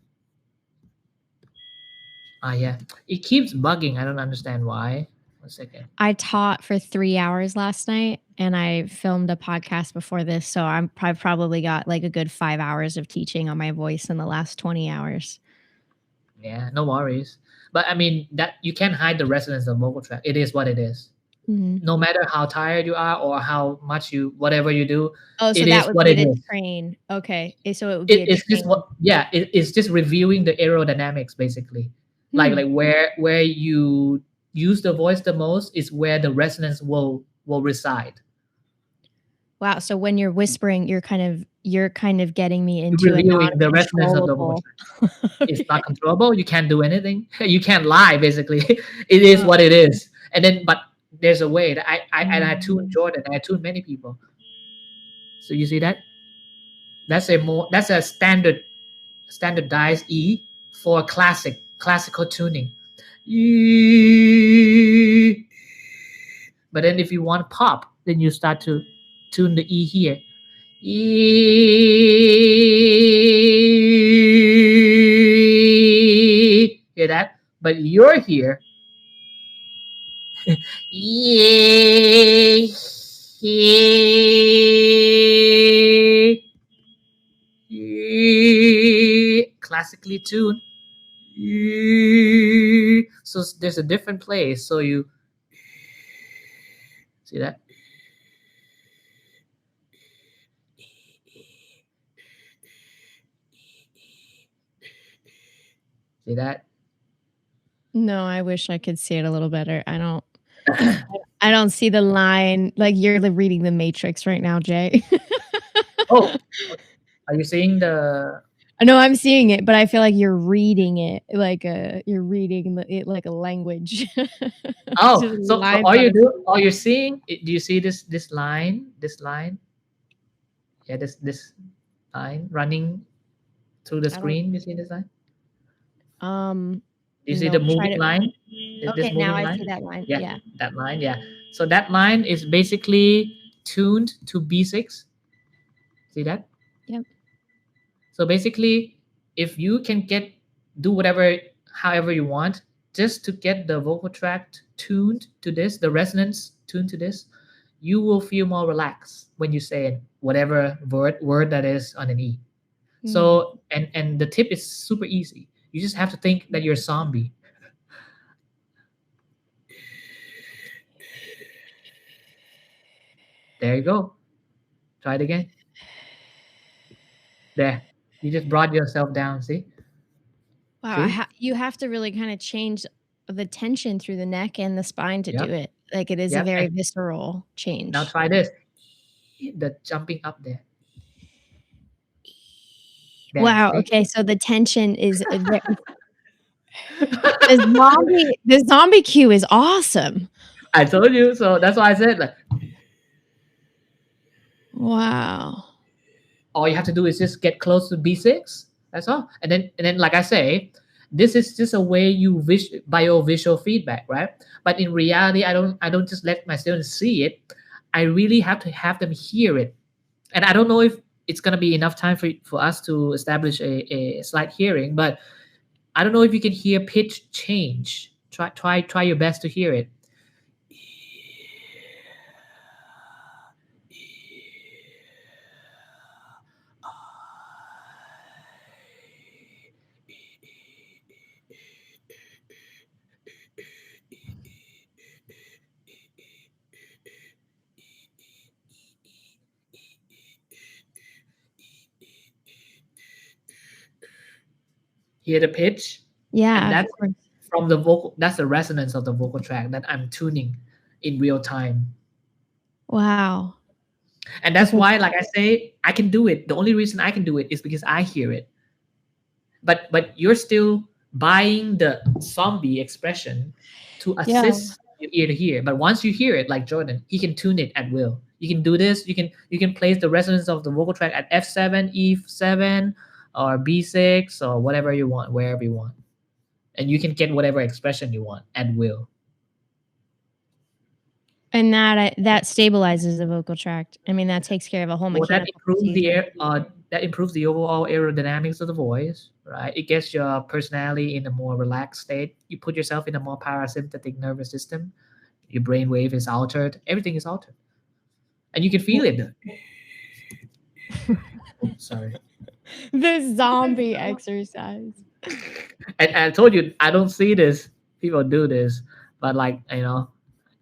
Yeah, it keeps bugging. I don't understand why. 1 second. I taught for 3 hours last night, and I filmed a podcast before this, so I've probably got, like, a good 5 hours of teaching on my voice in the last 20 hours. Yeah, no worries. But I mean that you can't hide the resonance of vocal track. It is what it is. Mhm. No matter how tired you are or how much you whatever you do, Oh, so it that is would what be it the is. train. Okay. So it would be a It's just train. what yeah, it's just reviewing the aerodynamics basically. Hmm. Like where you use the voice the most is where the resonance will reside. Wow, so when you're whispering, you're kind of getting me You're into a reviewing the resonance of the voice. non-controllable. It's not Okay. controllable. You can't do anything. You can't lie. Basically, it is Oh. what it is. And then, but there's a way that I tune Jordan. I tune many people. So you see that? That's a standardized E for classical tuning. E. But then if you want pop, then you start to tune the E here. E. Hear that? But you're here. E. E. Classically tuned. E. So there's a different place. So you see that? See that? No, I wish I could see it a little better. I don't see the line, like, you're reading The Matrix right now, Jay. Oh, are you seeing the? I know I'm seeing it, but I feel like you're reading it like you're reading it like a language. Oh, Just so lines on a all you're seeing? Do you see this line? This line? Yeah, this line running through the I don't screen. You see this line? um, Do you see the no, try moving to line? This okay, now moving I line? see that line, Yeah, yeah. that line. Yeah. So that line is basically tuned to B6. See that? Yep. So basically, if you can do whatever, however you want, just to get the vocal tract tuned to this, the resonance tuned to this, you will feel more relaxed when you say it, whatever word that is on an E. Mm. So and the tip is super easy. You just have to think that you're a zombie. There you go. Try it again. There. You just brought yourself down. See? Wow, See? you have to really kinda change the tension through the neck and the spine to do Yep. it. Like, it is a Yep. very And visceral now change. try this. The jumping up there. There. Wow, See? okay, so the tension is the zombie cue is awesome. I told you. So that's why I said like Wow. all you have to do is just get close to B6. That's all. And then like I say, this is just a way you bio-visual feedback, right? But in reality, I don't just let my students see it. I really have to have them hear it. And I don't know if it's gonna be enough time for us to establish a slight hearing, but I don't know if you can hear pitch change. Try your best to hear it. Hear the pitch, and Yeah, of that's course. from the vocal. That's the resonance of the vocal track that I'm tuning in real time. Wow. And that's Okay. why, like I say, I can do it. The only reason I can do it is because I hear it. But you're still buying the zombie expression to Yeah. assist your ear to hear. But once you hear it, like Jordan, he can tune it at will. You can do this. You can place the resonance of the vocal track at F7, E7, or B6 or whatever you want, wherever you want. And you can get whatever expression you want at will. And that stabilizes the vocal tract. I mean, that takes care of a whole Well, mechanical procedure. that improves the overall aerodynamics of the voice, right? It gets your personality in a more relaxed state. You put yourself in a more parasympathetic nervous system. Your brain wave is altered. Everything is altered, and you can feel it. Oh, sorry. The zombie exercise. And I told you I don't see this. People do this, but like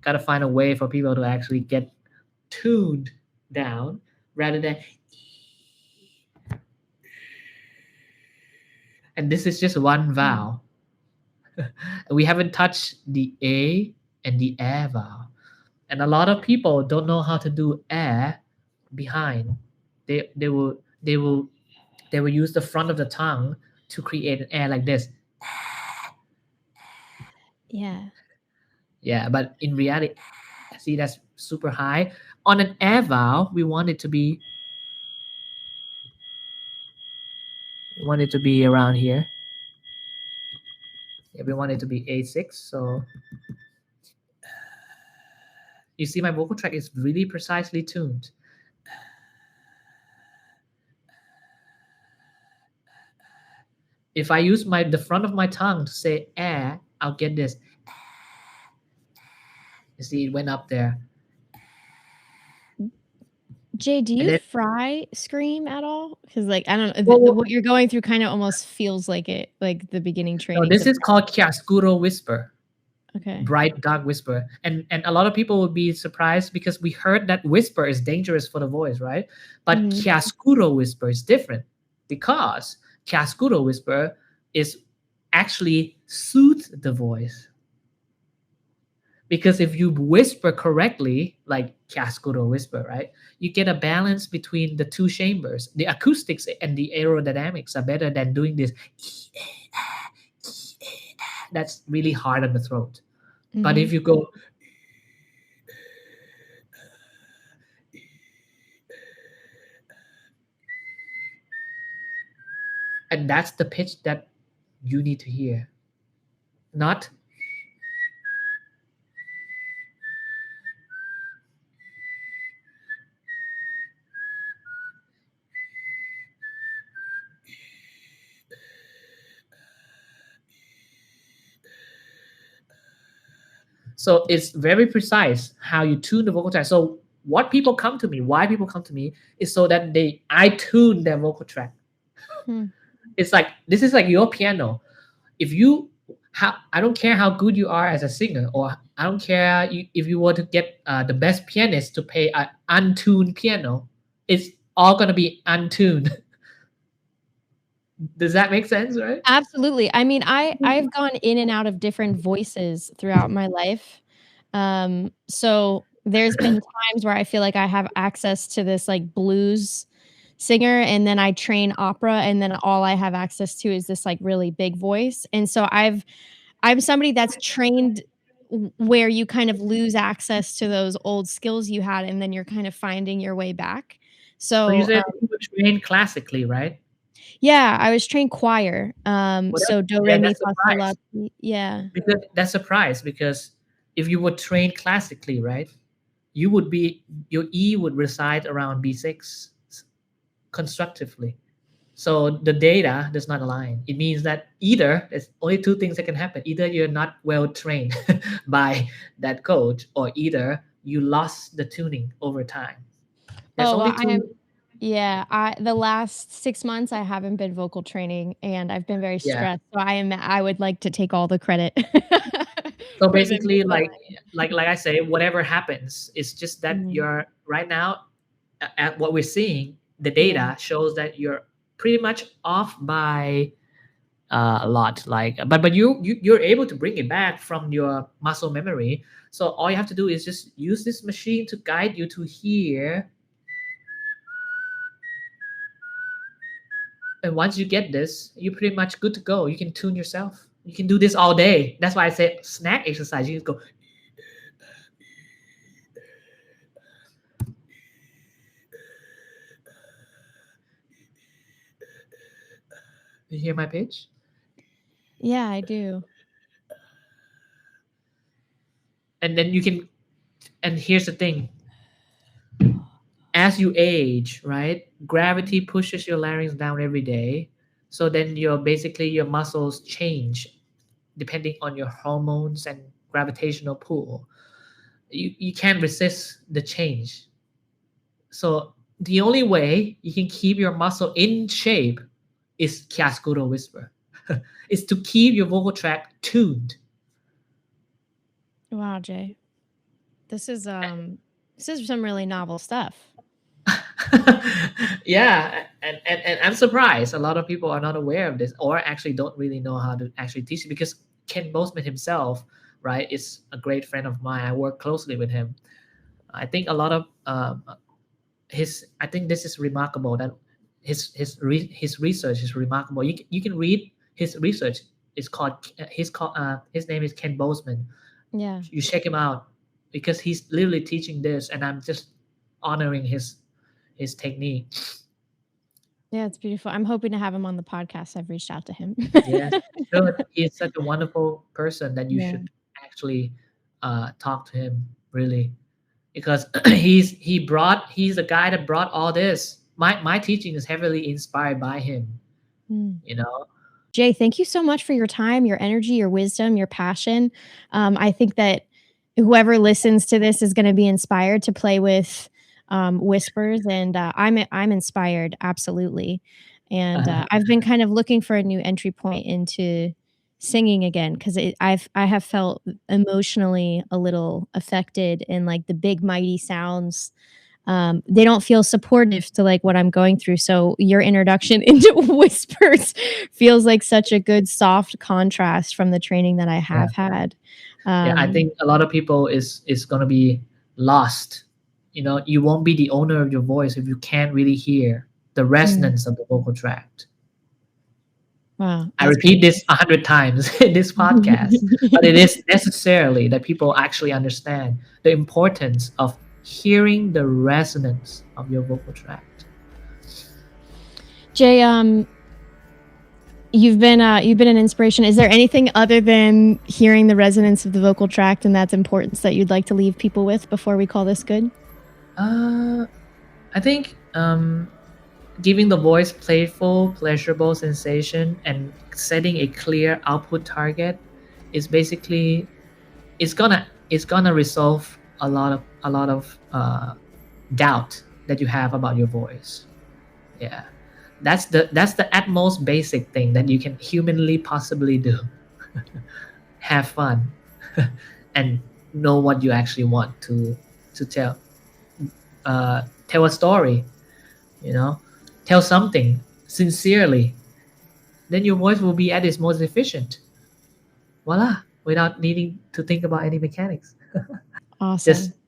gotta find a way for people to actually get tuned down rather than. And this is just one vowel. We haven't touched the A and the air vowel. And a lot of people don't know how to do air behind. They will use the front of the tongue to create an air like this. Yeah. Yeah, but in reality, see, that's super high. On an air vowel, we want it to be around here. Yeah, we want it to be A6. So you see my vocal tract is really precisely tuned. If I use the front of my tongue to say air, I'll get this. You see, it went up there. Jay, do And you then, fry scream at all? Because like I don't know, well, what you're going through kind of almost feels like it, like the beginning no, trainings this of. is called chiaroscuro whisper, Okay. bright dark whisper. And a lot of people would be surprised because we heard that whisper is dangerous for the voice, right? But chiaroscuro whisper is different because chiaroscuro whisper is actually soothe the voice. Because if you whisper correctly, like chiaroscuro whisper, right, you get a balance between the two chambers. The acoustics and the aerodynamics are better than doing this. That's really hard on the throat. But if you go, and that's the pitch that you need to hear, not. So it's very precise how you tune the vocal tract. So what people come to me, why people come to me, is so that I tune their vocal tract. It's like this is like your piano. If you I don't care how good you are as a singer, or I don't care if you were to get the best pianist to play an untuned piano, it's all gonna be untuned. Does that make sense, right? Absolutely. I mean, I've gone in and out of different voices throughout my life. So there's been times where I feel like I have access to this like blues singer, and then I train opera, and then all I have access to is this like really big voice. And so I'm somebody that's trained where you kind of lose access to those old skills you had, and then you're kind of finding your way back. So you So, said you were trained classically, right? yeah, I was trained choir. Well, So do, re, yeah, mi, that's fa, sol, la, surprise. ti. Yeah. Because that's surprise because if you were trained classically, right, your E would reside around B6 constructively. So the data does not align. It means that either there's only two things that can happen. Either you're not well trained by that coach, or either you lost the tuning over time. There's Oh, well, only two. yeah, the last 6 months, I haven't been vocal training, and I've been very Yeah. stressed, so I would like to take all the credit So for the basically, like misalignment. like I say, whatever happens, it's just that you're right now at what we're seeing. The Yeah. data shows that you're pretty much off by a lot. Like, but you're able to bring it back from your muscle memory. So all you have to do is just use this machine to guide you to hear. And once you get this, you're pretty much good to go. You can tune yourself. You can do this all day. That's why I say snack exercise. You just go. You hear my pitch? Yeah, I do. And then you can, and here's the thing, as you age, right, gravity pushes your larynx down every day. So then your muscles change depending on your hormones and gravitational pull. You can't resist the change. So the only way you can keep your muscle in shape is chiaroscuro whisper. Is to keep your vocal tract tuned. Wow, Jay. This is some really novel stuff. Yeah, and I'm surprised a lot of people are not aware of this or actually don't really know how to actually teach it, because Ken Boseman himself, right, is a great friend of mine. I work closely with him. I think a lot of I think this is remarkable that his research is remarkable. You can read his research. It's called his name is Ken Boseman. Yeah. You check him out because he's literally teaching this, and I'm just honoring his technique. Yeah, it's beautiful. I'm hoping to have him on the podcast. I've reached out to him. Yes, should. He's such a wonderful person that you Yeah. should actually talk to him, really, because he's the guy that brought all this. My teaching is heavily inspired by him. You know. Jay, thank you so much for your time, your energy, your wisdom, your passion. I think that whoever listens to this is going to be inspired to play with whispers, and I'm inspired, absolutely. And I've been kind of looking for a new entry point into singing again, because I have felt emotionally a little affected in like the big mighty sounds. They don't feel supportive to like what I'm going through. So your introduction into whispers feels like such a good soft contrast from the training that I have had. Yeah, I think a lot of people is gonna be lost. You won't be the owner of your voice if you can't really hear the resonance of the vocal tract. Wow, I repeat this 100 times in this podcast, but it is necessarily that people actually understand the importance of hearing the resonance of your vocal tract. Jay, you've been an inspiration. Is there anything other than hearing the resonance of the vocal tract and that's importance that you'd like to leave people with before we call this good? I think giving the voice playful, pleasurable sensation and setting a clear output target is basically it's gonna resolve a lot of doubt that you have about your voice. Yeah, that's the utmost basic thing that you can humanly possibly do. Have fun and know what you actually want to tell. Tell a story, tell something sincerely, then your voice will be at its most efficient. Voila, without needing to think about any mechanics. Awesome. Just